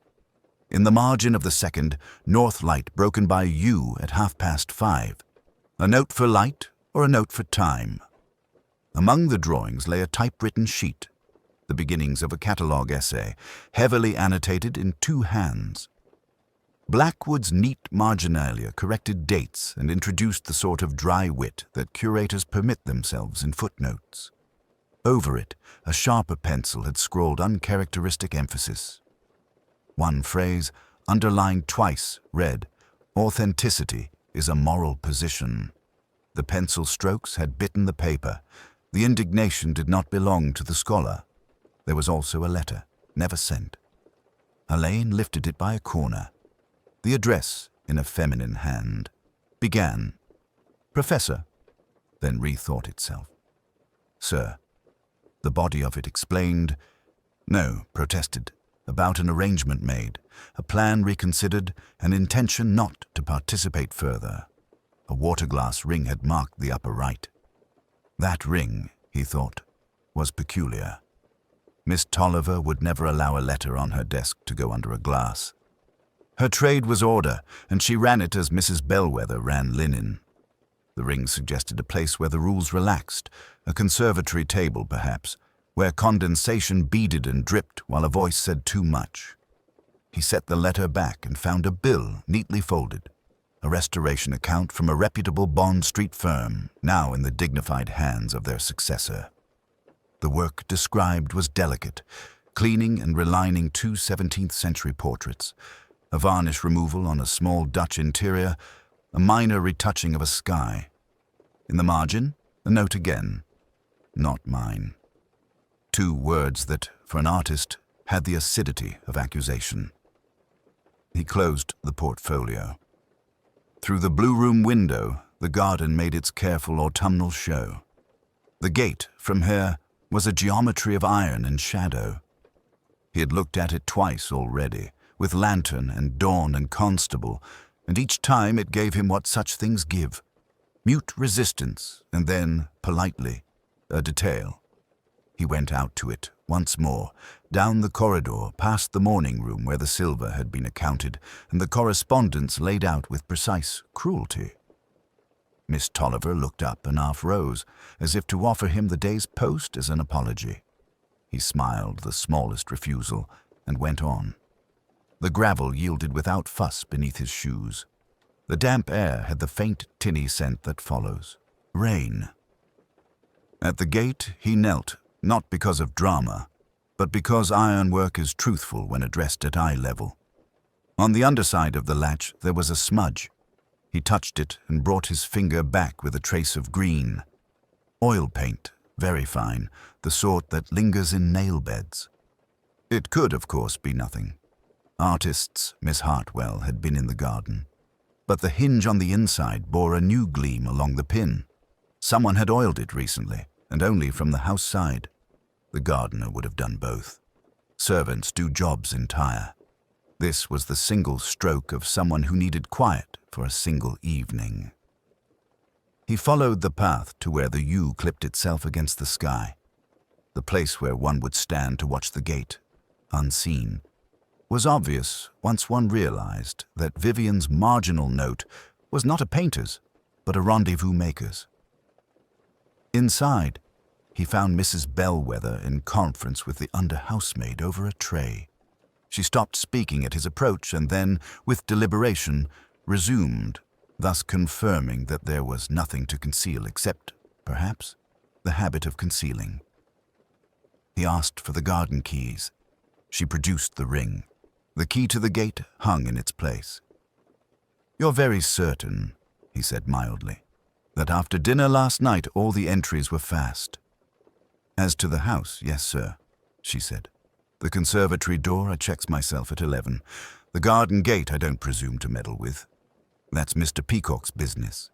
In the margin of the second, north light broken by yew at 5:30. A note for light or a note for time. Among the drawings lay a typewritten sheet, the beginnings of a catalogue essay, heavily annotated in 2 hands. Blackwood's neat marginalia corrected dates and introduced the sort of dry wit that curators permit themselves in footnotes. Over it, a sharper pencil had scrawled uncharacteristic emphasis. One phrase, underlined twice, read, "Authenticity is a moral position." The pencil strokes had bitten the paper. The indignation did not belong to the scholar. There was also a letter, never sent. Alain lifted it by a corner. The address, in a feminine hand, began, "Professor," then rethought itself. "Sir." The body of it explained, no, protested, about an arrangement made, a plan reconsidered, an intention not to participate further. A water-glass ring had marked the upper right. That ring, he thought, was peculiar. Miss Tolliver would never allow a letter on her desk to go under a glass. Her trade was order, and she ran it as Mrs. Bellwether ran linen. The ring suggested a place where the rules relaxed, a conservatory table perhaps, where condensation beaded and dripped while a voice said too much. He set the letter back and found a bill neatly folded, a restoration account from a reputable Bond Street firm, now in the dignified hands of their successor. The work described was delicate, cleaning and relining 2 17th-century portraits, a varnish removal on a small Dutch interior, a minor retouching of a sky. In the margin, a note again, "Not mine." 2 words that, for an artist, had the acidity of accusation. He closed the portfolio. Through the blue room window, the garden made its careful autumnal show. The gate, from here, was a geometry of iron and shadow. He had looked at it twice already, with lantern and dawn and constable, and each time it gave him what such things give, mute resistance, and then, politely, a detail. He went out to it once more, down the corridor, past the morning room where the silver had been accounted, and the correspondence laid out with precise cruelty. Miss Tolliver looked up and half rose, as if to offer him the day's post as an apology. He smiled the smallest refusal, and went on. The gravel yielded without fuss beneath his shoes. The damp air had the faint, tinny scent that follows rain. At the gate he knelt, not because of drama, but because ironwork is truthful when addressed at eye level. On the underside of the latch there was a smudge. He touched it and brought his finger back with a trace of green. Oil paint, very fine, the sort that lingers in nail beds. It could, of course, be nothing. Artists, Miss Hartwell, had been in the garden. But the hinge on the inside bore a new gleam along the pin. Someone had oiled it recently, and only from the house side. The gardener would have done both. Servants do jobs entire. This was the single stroke of someone who needed quiet for a single evening. He followed the path to where the yew clipped itself against the sky. The place where one would stand to watch the gate, unseen, was obvious once one realized that Vivian's marginal note was not a painter's, but a rendezvous maker's. Inside, he found Mrs. Bellwether in conference with the under-housemaid over a tray. She stopped speaking at his approach and then, with deliberation, resumed, thus confirming that there was nothing to conceal except, perhaps, the habit of concealing. He asked for the garden keys. She produced the ring. The key to the gate hung in its place. "You're very certain," he said mildly, "that after dinner last night all the entries were fast?" "As to the house, yes, sir," she said. "The conservatory door I checks myself at 11. The garden gate I don't presume to meddle with. That's Mr. Peacock's business."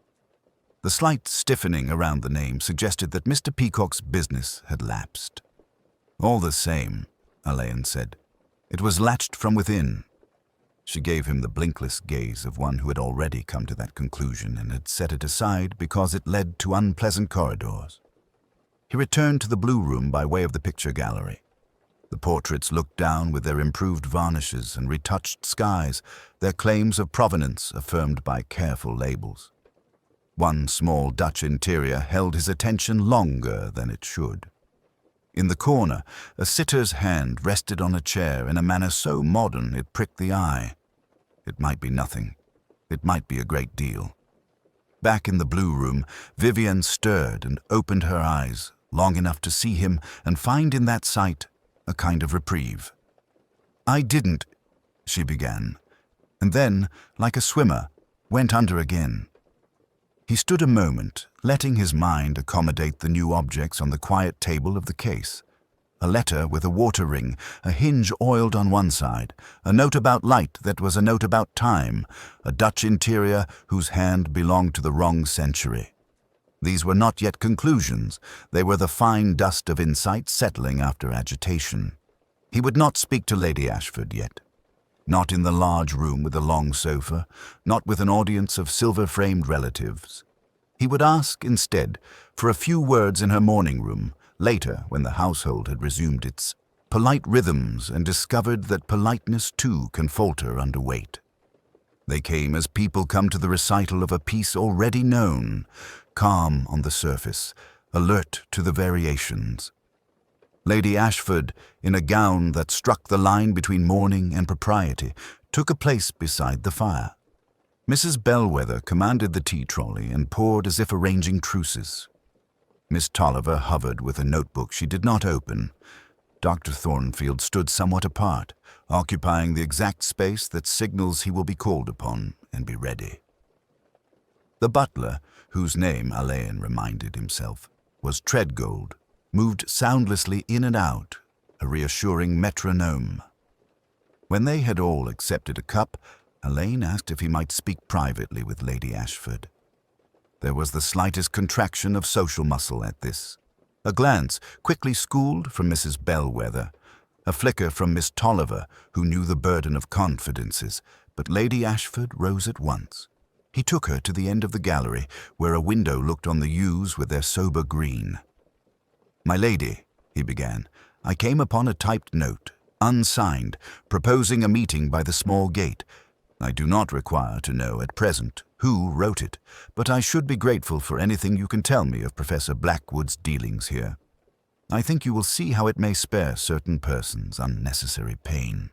The slight stiffening around the name suggested that Mr. Peacock's business had lapsed. "All the same," Alain said, "it was latched from within." She gave him the blinkless gaze of one who had already come to that conclusion and had set it aside because it led to unpleasant corridors. He returned to the blue room by way of the picture gallery. The portraits looked down with their improved varnishes and retouched skies, their claims of provenance affirmed by careful labels. One small Dutch interior held his attention longer than it should. In the corner, a sitter's hand rested on a chair in a manner so modern it pricked the eye. It might be nothing. It might be a great deal. Back in the blue room, Vivian stirred and opened her eyes long enough to see him and find in that sight a kind of reprieve. "I didn't," she began, and then, like a swimmer, went under again. He stood a moment, letting his mind accommodate the new objects on the quiet table of the case. A letter with a water ring, a hinge oiled on one side, a note about light that was a note about time, a Dutch interior whose hand belonged to the wrong century. These were not yet conclusions. They were the fine dust of insight settling after agitation. He would not speak to Lady Ashford yet. Not in the large room with the long sofa, not with an audience of silver-framed relatives. He would ask, instead, for a few words in her morning room, later when the household had resumed its polite rhythms and discovered that politeness too can falter under weight. They came as people come to the recital of a piece already known, calm on the surface, alert to the variations. Lady Ashford, in a gown that struck the line between mourning and propriety, took a place beside the fire. Mrs. Bellwether commanded the tea trolley and poured as if arranging truces. Miss Tolliver hovered with a notebook she did not open. Dr. Thornfield stood somewhat apart, occupying the exact space that signals he will be called upon and be ready. The butler, whose name Alain reminded himself, was Treadgold, moved soundlessly in and out, a reassuring metronome. When they had all accepted a cup, Alain asked if he might speak privately with Lady Ashford. There was the slightest contraction of social muscle at this. A glance, quickly schooled, from Mrs. Bellwether, a flicker from Miss Tolliver, who knew the burden of confidences, but Lady Ashford rose at once. He took her to the end of the gallery, where a window looked on the yews with their sober green. "My lady," he began, "I came upon a typed note, unsigned, proposing a meeting by the small gate. I do not require to know at present who wrote it, but I should be grateful for anything you can tell me of Professor Blackwood's dealings here. I think you will see how it may spare certain persons unnecessary pain."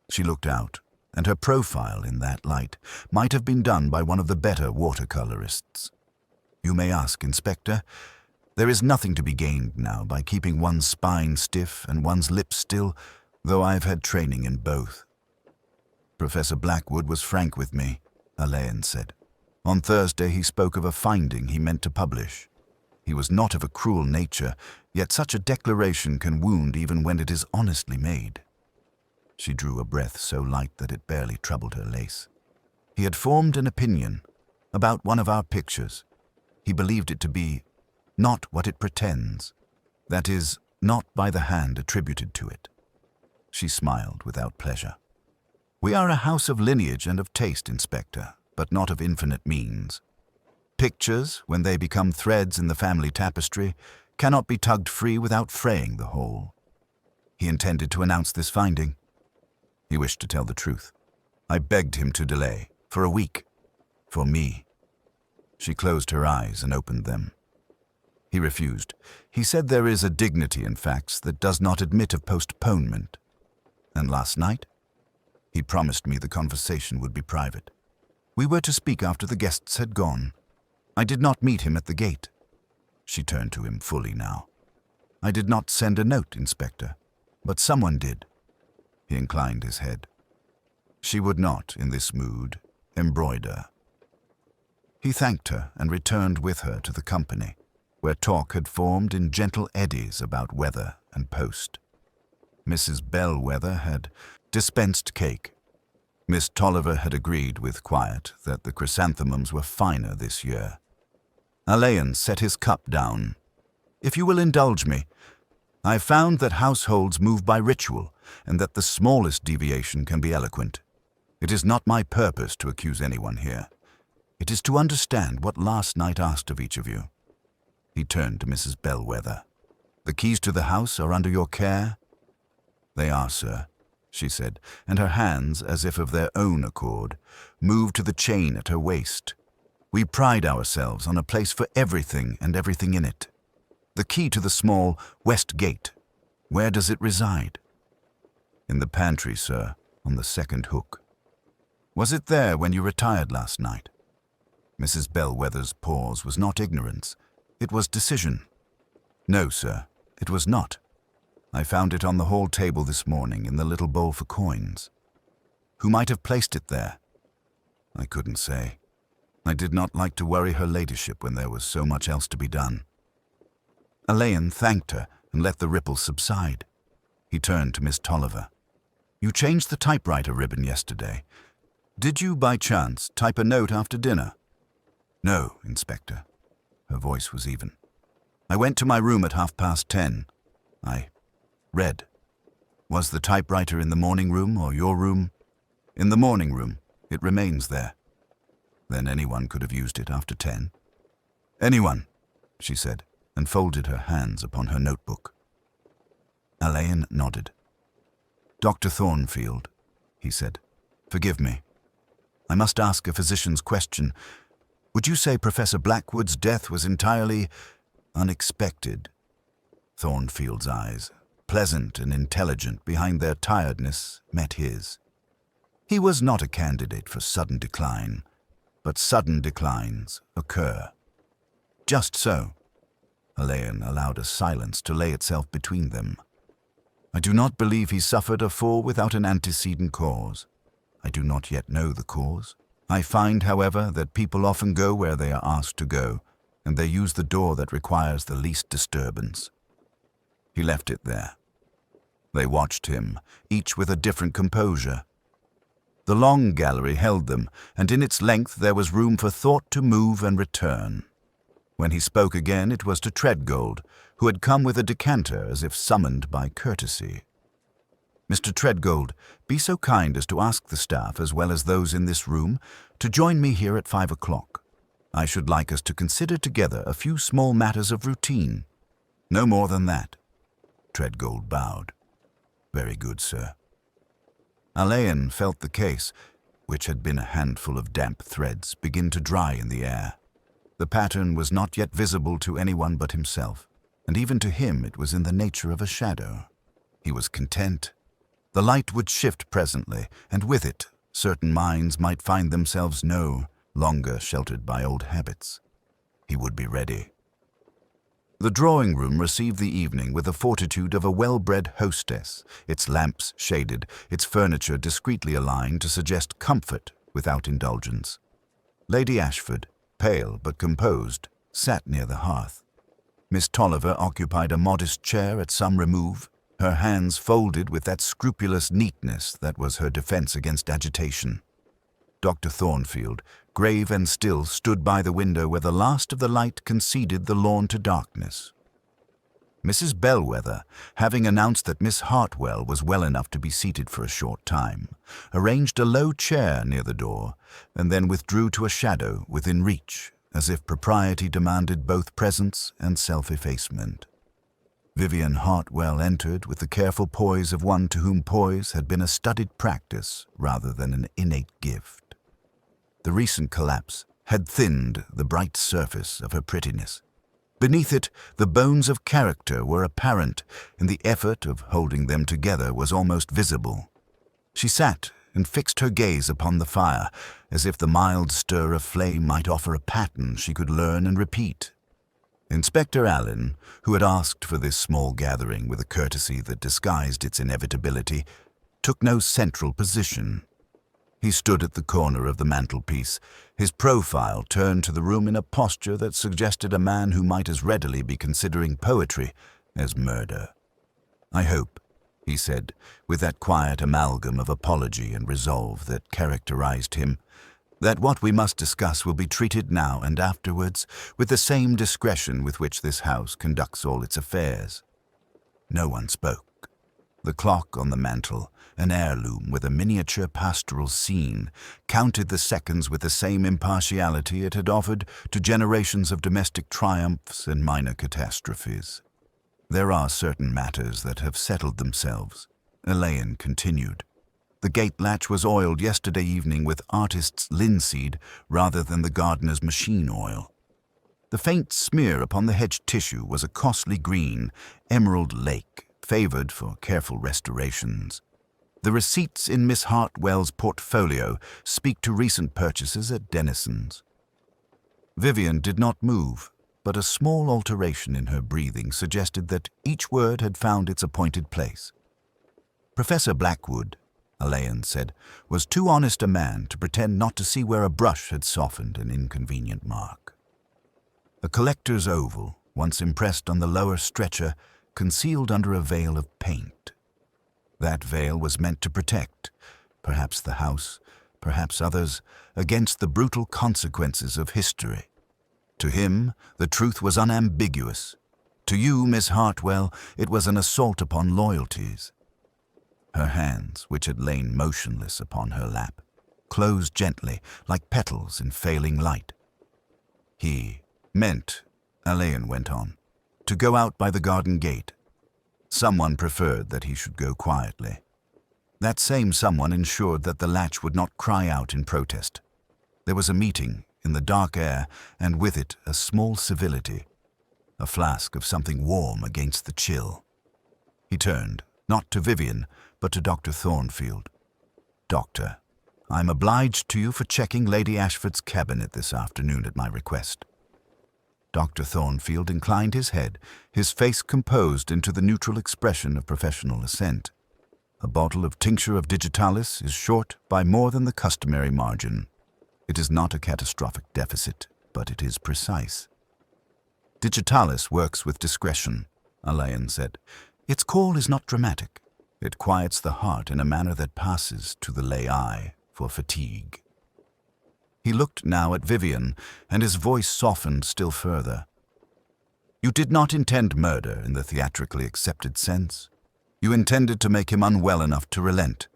She looked out, and her profile in that light might have been done by one of the better watercolorists. "You may ask, Inspector. There is nothing to be gained now by keeping one's spine stiff and one's lips still, though I've had training in both." "Professor Blackwood was frank with me," Alain said. "On Thursday he spoke of a finding he meant to publish. He was not of a cruel nature, yet such a declaration can wound even when it is honestly made. She drew a breath so light that it barely troubled her lace. He had formed an opinion about one of our pictures. He believed it to be not what it pretends, that is, not by the hand attributed to it. She smiled without pleasure. We are a house of lineage and of taste, Inspector, but not of infinite means. Pictures, when they become threads in the family tapestry, cannot be tugged free without fraying the whole. He intended to announce this finding. He wished to tell the truth. I begged him to delay, for a week, for me. She closed her eyes and opened them. He refused. He said there is a dignity in facts that does not admit of postponement. And last night, he promised me the conversation would be private. We were to speak after the guests had gone. I did not meet him at the gate. She turned to him fully now. I did not send a note, Inspector, but someone did. He inclined his head. She would not, in this mood, embroider. He thanked her and returned with her to the company, where talk had formed in gentle eddies about weather and post. Mrs. Bellwether had dispensed cake. Miss Tolliver had agreed with quiet that the chrysanthemums were finer this year. Alain set his cup down. If you will indulge me, I have found that households move by ritual, and that the smallest deviation can be eloquent. It is not my purpose to accuse anyone here. It is to understand what last night asked of each of you. He turned to Mrs. Bellwether. The keys to the house are under your care? They are, sir, she said, and her hands, as if of their own accord, moved to the chain at her waist. We pride ourselves on a place for everything and everything in it. The key to the small west gate, where does it reside? In the pantry, sir, on the second hook. Was it there when you retired last night? Mrs. Bellwether's pause was not ignorance. It was decision. No, sir, it was not. I found it on the hall table this morning in the little bowl for coins. Who might have placed it there? I couldn't say. I did not like to worry her ladyship when there was so much else to be done. Alain thanked her and let the ripple subside. He turned to Miss Tolliver. You changed the typewriter ribbon yesterday. Did you, by chance, type a note after dinner? No, Inspector. Her voice was even. I went to my room at 10:30. I read. Was the typewriter in the morning room or your room? In the morning room. It remains there. Then anyone could have used it after 10. Anyone, she said, and folded her hands upon her notebook. Alain nodded. Dr. Thornfield, he said, forgive me. I must ask a physician's question. Would you say Professor Blackwood's death was entirely unexpected? Thornfield's eyes, pleasant and intelligent behind their tiredness, met his. He was not a candidate for sudden decline, but sudden declines occur. Just so. Alain allowed a silence to lay itself between them. I do not believe he suffered a fall without an antecedent cause. I do not yet know the cause. I find, however, that people often go where they are asked to go, and they use the door that requires the least disturbance. He left it there. They watched him, each with a different composure. The long gallery held them, and in its length there was room for thought to move and return. When he spoke again, it was to Treadgold, who had come with a decanter as if summoned by courtesy. Mr. Treadgold, be so kind as to ask the staff, as well as those in this room, to join me here at 5 o'clock. I should like us to consider together a few small matters of routine. No more than that. Treadgold bowed. Very good, sir. Alain felt the case, which had been a handful of damp threads, begin to dry in the air. The pattern was not yet visible to anyone but himself, and even to him it was in the nature of a shadow. He was content. The light would shift presently, and with it, certain minds might find themselves no longer sheltered by old habits. He would be ready. The drawing-room received the evening with the fortitude of a well-bred hostess, its lamps shaded, its furniture discreetly aligned to suggest comfort without indulgence. Lady Ashford, pale but composed, sat near the hearth. Miss Tolliver occupied a modest chair at some remove, her hands folded with that scrupulous neatness that was her defense against agitation. Dr. Thornfield, grave and still, stood by the window where the last of the light conceded the lawn to darkness. Mrs. Bellwether, having announced that Miss Hartwell was well enough to be seated for a short time, arranged a low chair near the door, and then withdrew to a shadow within reach, as if propriety demanded both presence and self-effacement. Vivian Hartwell entered with the careful poise of one to whom poise had been a studied practice rather than an innate gift. The recent collapse had thinned the bright surface of her prettiness. Beneath it, the bones of character were apparent, and the effort of holding them together was almost visible. She sat and fixed her gaze upon the fire, as if the mild stir of flame might offer a pattern she could learn and repeat. Inspector Allen, who had asked for this small gathering with a courtesy that disguised its inevitability, took no central position. He stood at the corner of the mantelpiece, his profile turned to the room in a posture that suggested a man who might as readily be considering poetry as murder. "I hope," he said, with that quiet amalgam of apology and resolve that characterized him, "that what we must discuss will be treated now and afterwards with the same discretion with which this house conducts all its affairs." No one spoke. The clock on the mantel, an heirloom with a miniature pastoral scene, counted the seconds with the same impartiality it had offered to generations of domestic triumphs and minor catastrophes. "There are certain matters that have settled themselves," Elaine continued. "The gate latch was oiled yesterday evening with artist's linseed rather than the gardener's machine oil. The faint smear upon the hedge tissue was a costly green, emerald lake, favored for careful restorations. The receipts in Miss Hartwell's portfolio speak to recent purchases at Denison's." Vivian did not move, but a small alteration in her breathing suggested that each word had found its appointed place. "Professor Blackwood," Elaine said, "was too honest a man to pretend not to see where a brush had softened an inconvenient mark. A collector's oval, once impressed on the lower stretcher, concealed under a veil of paint. That veil was meant to protect, perhaps the house, perhaps others, against the brutal consequences of history. To him, the truth was unambiguous. To you, Miss Hartwell, it was an assault upon loyalties." Her hands, which had lain motionless upon her lap, closed gently, like petals in failing light. "He meant," Elaine went on, "to go out by the garden gate. Someone preferred that he should go quietly. That same someone ensured that the latch would not cry out in protest. There was a meeting in the dark air, and with it a small civility, a flask of something warm against the chill." He turned, not to Vivian, but to Dr. Thornfield. "Doctor, I am obliged to you for checking Lady Ashford's cabinet this afternoon at my request." Dr. Thornfield inclined his head, his face composed into the neutral expression of professional assent. "A bottle of tincture of digitalis is short by more than the customary margin. It is not a catastrophic deficit, but it is precise." "Digitalis works with discretion," Elaine said. "Its call is not dramatic. It quiets the heart in a manner that passes to the lay eye for fatigue." He looked now at Vivian, and his voice softened still further. "You did not intend murder in the theatrically accepted sense. You intended to make him unwell enough to relent,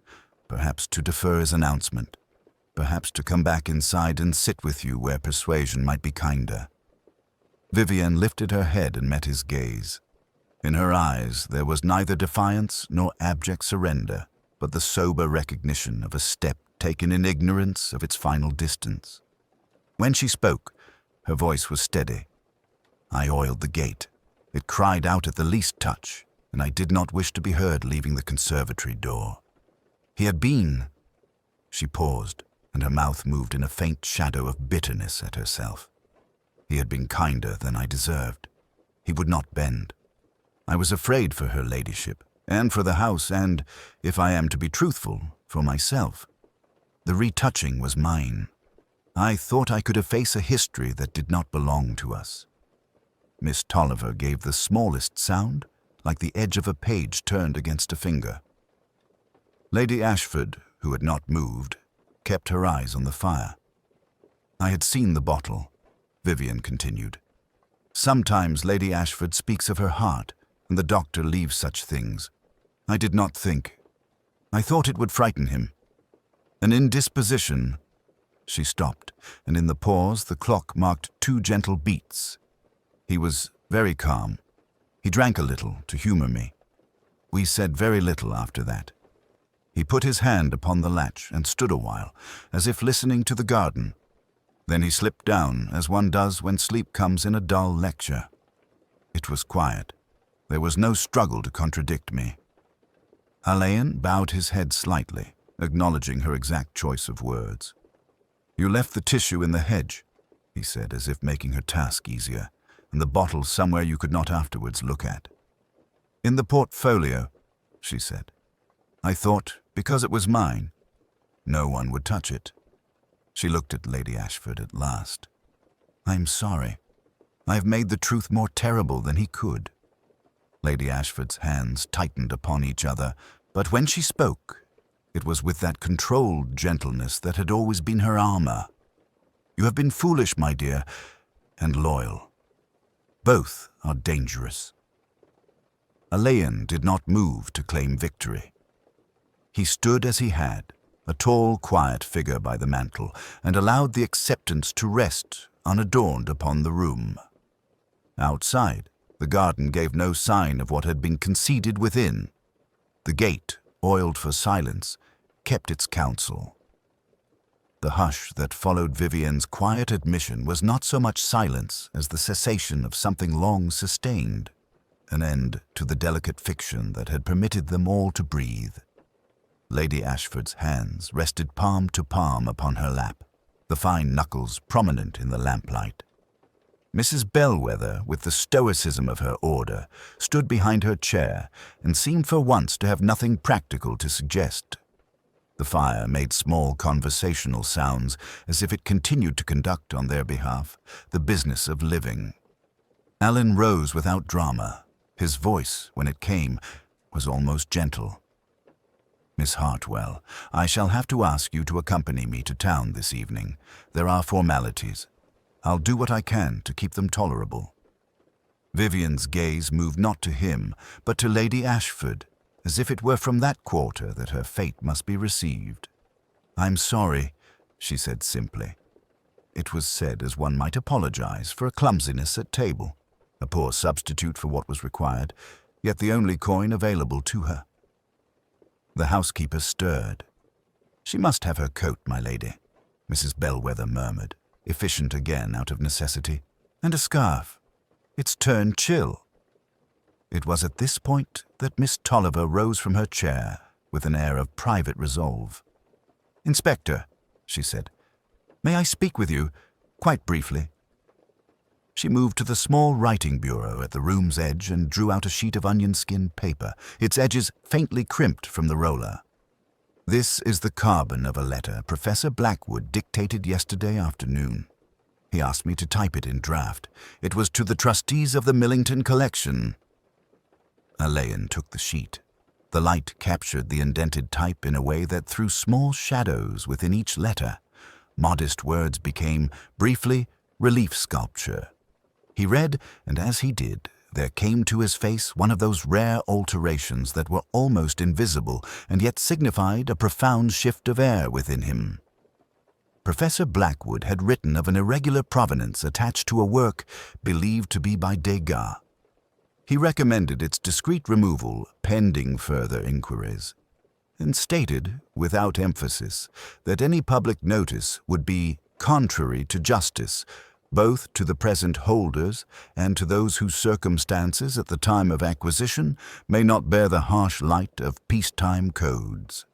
perhaps to defer his announcement, perhaps to come back inside and sit with you where persuasion might be kinder." Vivian lifted her head and met his gaze. In her eyes there was neither defiance nor abject surrender, but the sober recognition of a step taken in ignorance of its final distance. When she spoke, her voice was steady. "I oiled the gate. It cried out at the least touch, and I did not wish to be heard leaving the conservatory door. He had been—" She paused, and her mouth moved in a faint shadow of bitterness at herself. "He had been kinder than I deserved. He would not bend. I was afraid for her ladyship, and for the house, and, if I am to be truthful, for myself. The retouching was mine. I thought I could efface a history that did not belong to us." Miss Tolliver gave the smallest sound, like the edge of a page turned against a finger. Lady Ashford, who had not moved, kept her eyes on the fire. "I had seen the bottle," Vivian continued. "Sometimes Lady Ashford speaks of her heart, and the doctor leaves such things. I did not think. I thought it would frighten him. An indisposition—" She stopped, and in the pause the clock marked 2 gentle beats. He was very calm. He drank a little to humor me. We said very little after that. He put his hand upon the latch and stood a while, as if listening to the garden. Then he slipped down, as one does when sleep comes in a dull lecture. It was quiet. There was no struggle to contradict me. Alain bowed his head slightly, acknowledging her exact choice of words. "You left the tissue in the hedge," he said, as if making her task easier, "and the bottle somewhere you could not afterwards look at." "In the portfolio," she said. "I thought, because it was mine, no one would touch it." She looked at Lady Ashford at last. "I'm sorry. I have made the truth more terrible than he could." Lady Ashford's hands tightened upon each other, but when she spoke, it was with that controlled gentleness that had always been her armor. "You have been foolish, my dear, and loyal. Both are dangerous." Alain did not move to claim victory. He stood as he had, a tall, quiet figure by the mantel, and allowed the acceptance to rest unadorned upon the room. Outside, the garden gave no sign of what had been conceded within. The gate, oiled for silence, kept its counsel. The hush that followed Vivian's quiet admission was not so much silence as the cessation of something long sustained, an end to the delicate fiction that had permitted them all to breathe. Lady Ashford's hands rested palm to palm upon her lap, the fine knuckles prominent in the lamplight. Mrs. Bellwether, with the stoicism of her order, stood behind her chair and seemed for once to have nothing practical to suggest. The fire made small conversational sounds as if it continued to conduct on their behalf the business of living. Alan rose without drama. His voice, when it came, was almost gentle. "Miss Hartwell, I shall have to ask you to accompany me to town this evening. There are formalities. I'll do what I can to keep them tolerable." Vivian's gaze moved not to him, but to Lady Ashford, as if it were from that quarter that her fate must be received. "I'm sorry," she said simply. It was said as one might apologize for a clumsiness at table, a poor substitute for what was required, yet the only coin available to her. The housekeeper stirred. "She must have her coat, my lady," Mrs. Bellwether murmured, efficient again out of necessity, "and a scarf. It's turned chill." It was at this point that Miss Tolliver rose from her chair with an air of private resolve. "Inspector," she said, "may I speak with you, quite briefly?" She moved to the small writing bureau at the room's edge and drew out a sheet of onion-skin paper, its edges faintly crimped from the roller. "This is the carbon of a letter Professor Blackwood dictated yesterday afternoon. He asked me to type it in draft. It was to the trustees of the Millington collection." Alain took the sheet. The light captured the indented type in a way that threw small shadows within each letter. Modest words became, briefly, relief sculpture. He read, and as he did, there came to his face one of those rare alterations that were almost invisible and yet signified a profound shift of air within him. Professor Blackwood had written of an irregular provenance attached to a work believed to be by Degas. He recommended its discreet removal pending further inquiries, and stated, without emphasis, that any public notice would be contrary to justice, both to the present holders and to those whose circumstances at the time of acquisition may not bear the harsh light of peacetime codes.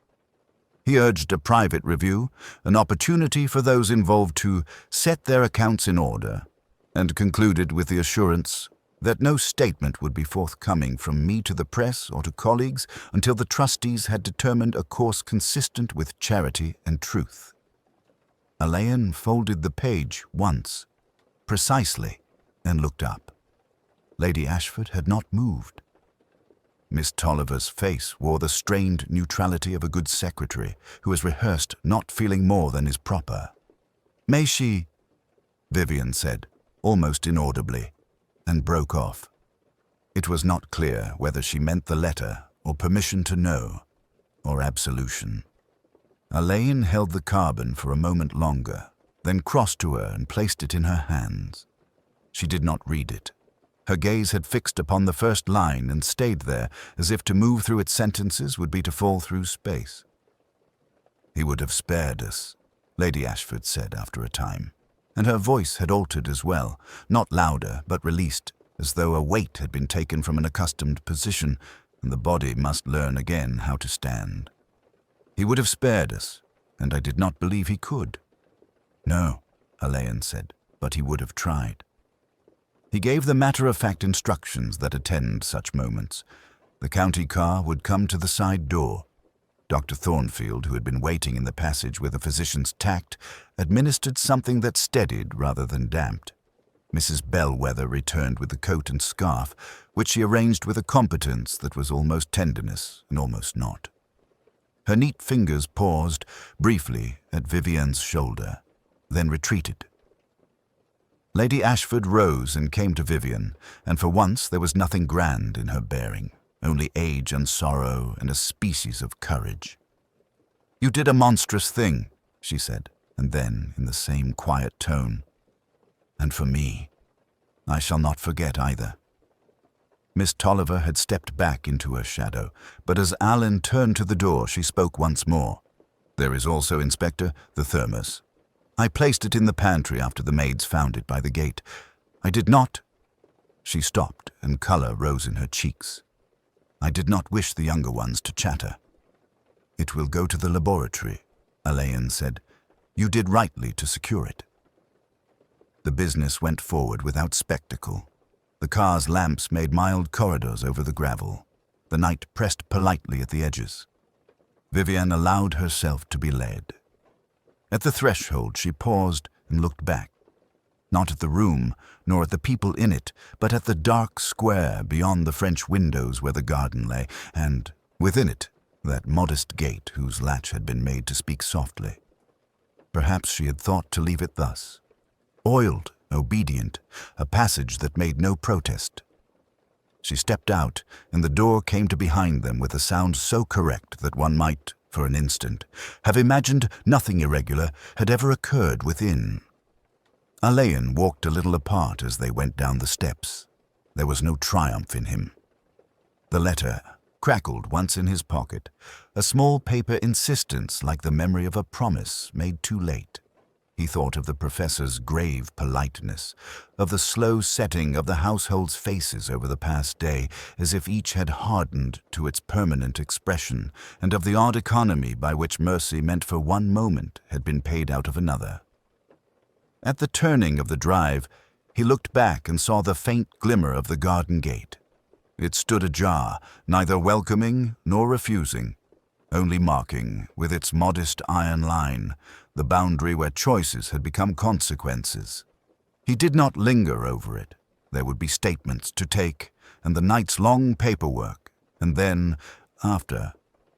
He urged a private review, an opportunity for those involved to set their accounts in order, and concluded with the assurance that no statement would be forthcoming from me to the press or to colleagues until the trustees had determined a course consistent with charity and truth. Alain folded the page once, precisely, and looked up. Lady Ashford had not moved. Miss Tolliver's face wore the strained neutrality of a good secretary who has rehearsed not feeling more than is proper. "May she—" Vivian said, almost inaudibly, and broke off. It was not clear whether she meant the letter, or permission to know, or absolution. Elaine held the carbon for a moment longer, then crossed to her and placed it in her hands. She did not read it. Her gaze had fixed upon the first line and stayed there, as if to move through its sentences would be to fall through space. "He would have spared us," Lady Ashford said after a time, and her voice had altered as well, not louder but released, as though a weight had been taken from an accustomed position, and the body must learn again how to stand. "He would have spared us, and I did not believe he could." "No," Elaine said, "but he would have tried." He gave the matter-of-fact instructions that attend such moments. The county car would come to the side door. Dr. Thornfield, who had been waiting in the passage with a physician's tact, administered something that steadied rather than damped. Mrs. Bellwether returned with the coat and scarf, which she arranged with a competence that was almost tenderness and almost not. Her neat fingers paused briefly at Vivian's shoulder, then retreated. Lady Ashford rose and came to Vivian, and for once there was nothing grand in her bearing, only age and sorrow and a species of courage. "You did a monstrous thing," she said, and then, in the same quiet tone, "and for me, I shall not forget either." Miss Tolliver had stepped back into her shadow, but as Alan turned to the door, she spoke once more. "There is also, Inspector, the thermos. I placed it in the pantry after the maids found it by the gate. I did not—" She stopped, and colour rose in her cheeks. "I did not wish the younger ones to chatter." "It will go to the laboratory," Elaine said. "You did rightly to secure it." The business went forward without spectacle. The car's lamps made mild corridors over the gravel. The night pressed politely at the edges. Vivian allowed herself to be led. At the threshold she paused and looked back, not at the room, nor at the people in it, but at the dark square beyond the French windows where the garden lay, and, within it, that modest gate whose latch had been made to speak softly. Perhaps she had thought to leave it thus, oiled, obedient, a passage that made no protest. She stepped out, and the door came to behind them with a sound so correct that one might, for an instant, have imagined nothing irregular had ever occurred within. Elaine walked a little apart as they went down the steps. There was no triumph in him. The letter crackled once in his pocket, a small paper insistence like the memory of a promise made too late. He thought of the professor's grave politeness, of the slow setting of the household's faces over the past day, as if each had hardened to its permanent expression, and of the odd economy by which mercy meant for one moment had been paid out of another. At the turning of the drive, he looked back and saw the faint glimmer of the garden gate. It stood ajar, neither welcoming nor refusing, only marking, with its modest iron line, the boundary where choices had become consequences. He did not linger over it. There would be statements to take, and the night's long paperwork, and then, after,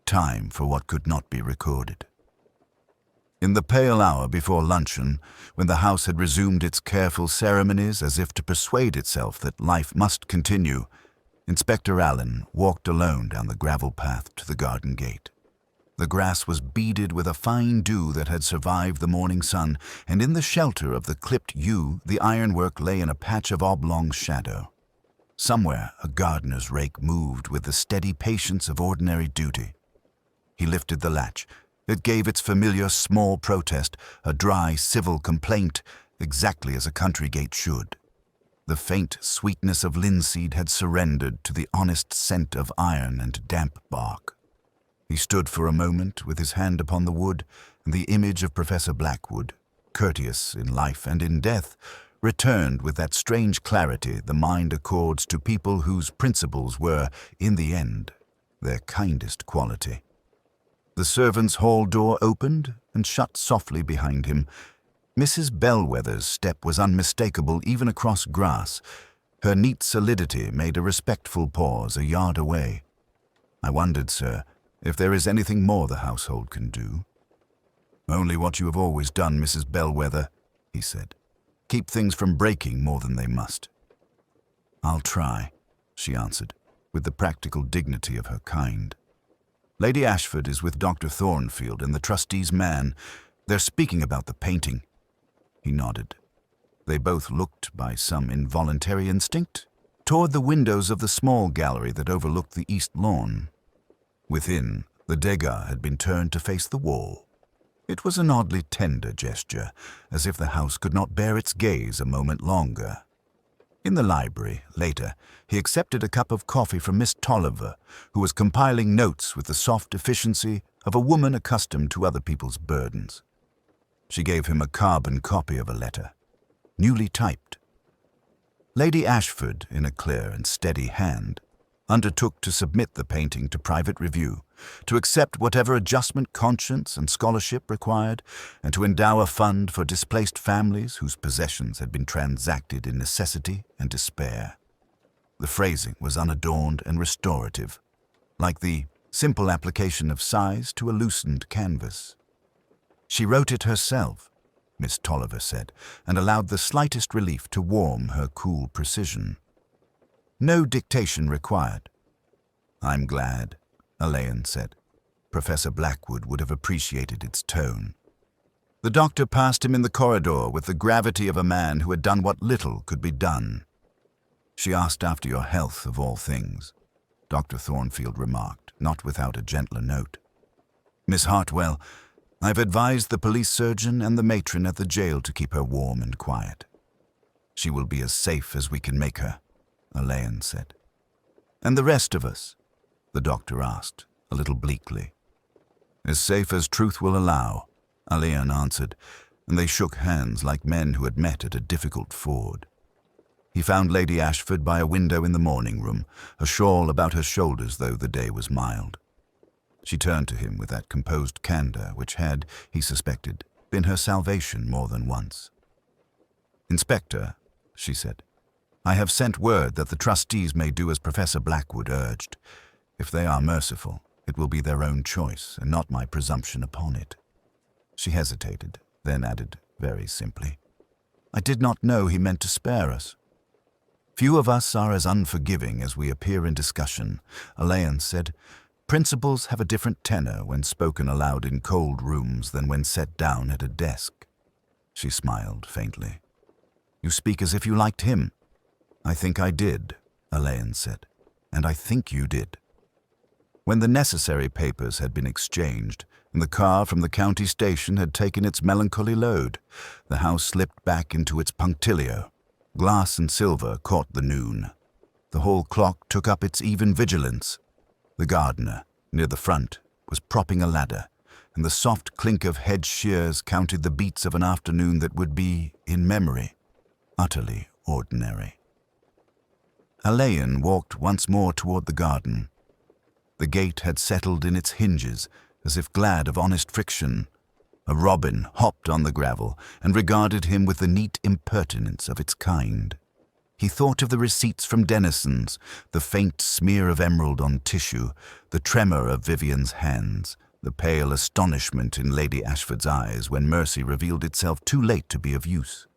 time for what could not be recorded. In the pale hour before luncheon, when the house had resumed its careful ceremonies as if to persuade itself that life must continue, Inspector Allen walked alone down the gravel path to the garden gate. The grass was beaded with a fine dew that had survived the morning sun, and in the shelter of the clipped yew the ironwork lay in a patch of oblong shadow. Somewhere a gardener's rake moved with the steady patience of ordinary duty. He lifted the latch. It gave its familiar small protest, a dry civil complaint, exactly as a country gate should. The faint sweetness of linseed had surrendered to the honest scent of iron and damp bark. He stood for a moment with his hand upon the wood, and the image of Professor Blackwood, courteous in life and in death, returned with that strange clarity the mind accords to people whose principles were, in the end, their kindest quality. The servants' hall door opened and shut softly behind him. Mrs. Bellwether's step was unmistakable even across grass. Her neat solidity made a respectful pause a yard away. "I wondered, sir, if there is anything more the household can do." "Only what you have always done, Mrs. Bellwether," he said. "Keep things from breaking more than they must." "I'll try," she answered, with the practical dignity of her kind. "Lady Ashford is with Dr. Thornfield and the trustee's man. They're speaking about the painting." He nodded. They both looked, by some involuntary instinct, toward the windows of the small gallery that overlooked the east lawn. Within, the Degas had been turned to face the wall. It was an oddly tender gesture, as if the house could not bear its gaze a moment longer. In the library, later, he accepted a cup of coffee from Miss Tolliver, who was compiling notes with the soft efficiency of a woman accustomed to other people's burdens. She gave him a carbon copy of a letter, newly typed. Lady Ashford, in a clear and steady hand, undertook to submit the painting to private review, to accept whatever adjustment conscience and scholarship required, and to endow a fund for displaced families whose possessions had been transacted in necessity and despair. The phrasing was unadorned and restorative, like the simple application of size to a loosened canvas. She wrote it herself, Miss Tolliver said, and allowed the slightest relief to warm her cool precision. No dictation required. "I'm glad," Alain said. Professor Blackwood would have appreciated its tone. The doctor passed him in the corridor with the gravity of a man who had done what little could be done. "She asked after your health, of all things," Dr. Thornfield remarked, not without a gentler note. "Miss Hartwell, I've advised the police surgeon and the matron at the jail to keep her warm and quiet. She will be as safe as we can make her," Alain said. "And the rest of us?" the doctor asked, a little bleakly. "As safe as truth will allow," Alain answered, and they shook hands like men who had met at a difficult ford. He found Lady Ashford by a window in the morning room, a shawl about her shoulders though the day was mild. She turned to him with that composed candor which had, he suspected, been her salvation more than once. "Inspector," she said, "I have sent word that the trustees may do as Professor Blackwood urged. If they are merciful, it will be their own choice, and not my presumption upon it." She hesitated, then added very simply, "I did not know he meant to spare us." "Few of us are as unforgiving as we appear in discussion," Alain said. "Principles have a different tenor when spoken aloud in cold rooms than when set down at a desk." She smiled faintly. "You speak as if you liked him." "I think I did," Alain said, "and I think you did." When the necessary papers had been exchanged, and the car from the county station had taken its melancholy load, the house slipped back into its punctilio. Glass and silver caught the noon. The hall clock took up its even vigilance. The gardener, near the front, was propping a ladder, and the soft clink of hedge shears counted the beats of an afternoon that would be, in memory, utterly ordinary. Alain walked once more toward the garden. The gate had settled in its hinges, as if glad of honest friction. A robin hopped on the gravel and regarded him with the neat impertinence of its kind. He thought of the receipts from Denison's, the faint smear of emerald on tissue, the tremor of Vivian's hands, the pale astonishment in Lady Ashford's eyes when mercy revealed itself too late to be of use.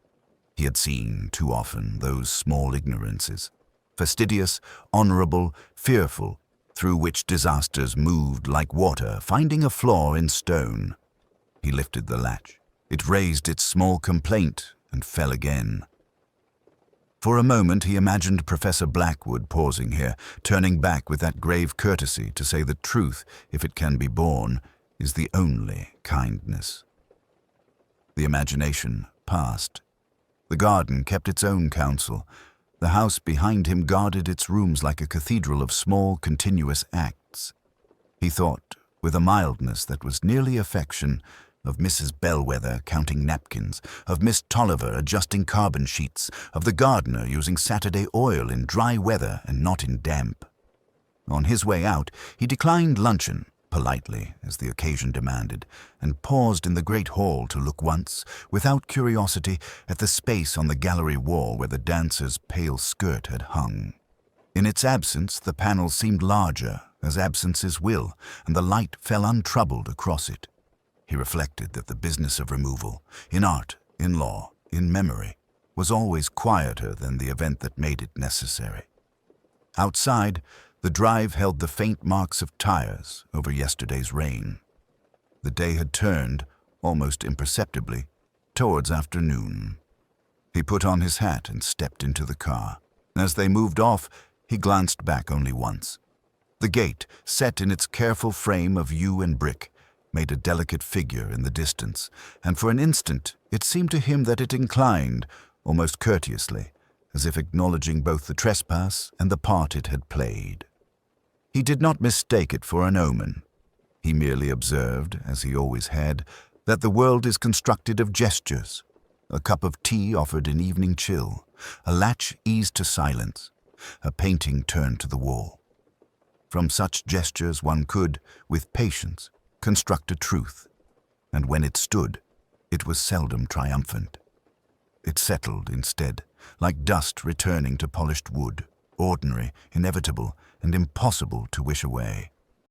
He had seen, too often, those small ignorances, fastidious, honorable, fearful, through which disasters moved like water, finding a flaw in stone. He lifted the latch. It raised its small complaint and fell again. For a moment he imagined Professor Blackwood pausing here, turning back with that grave courtesy to say that truth, if it can be borne, is the only kindness. The imagination passed. The garden kept its own counsel. The house behind him guarded its rooms like a cathedral of small, continuous acts. He thought, with a mildness that was nearly affection, of Mrs. Bellwether counting napkins, of Miss Tolliver adjusting carbon sheets, of the gardener using Saturday oil in dry weather and not in damp. On his way out, he declined luncheon, politely, as the occasion demanded, and paused in the great hall to look once, without curiosity, at the space on the gallery wall where the dancer's pale skirt had hung. In its absence, the panel seemed larger, as absences will, and the light fell untroubled across it. He reflected that the business of removal, in art, in law, in memory, was always quieter than the event that made it necessary. Outside, the drive held the faint marks of tires over yesterday's rain. The day had turned, almost imperceptibly, towards afternoon. He put on his hat and stepped into the car. As they moved off, he glanced back only once. The gate, set in its careful frame of yew and brick, made a delicate figure in the distance, and for an instant it seemed to him that it inclined, almost courteously, as if acknowledging both the trespass and the part it had played. He did not mistake it for an omen. He merely observed, as he always had, that the world is constructed of gestures. A cup of tea offered in evening chill, a latch eased to silence, a painting turned to the wall. From such gestures one could, with patience, construct a truth, and when it stood, it was seldom triumphant. It settled instead, like dust returning to polished wood, ordinary, inevitable, and impossible to wish away.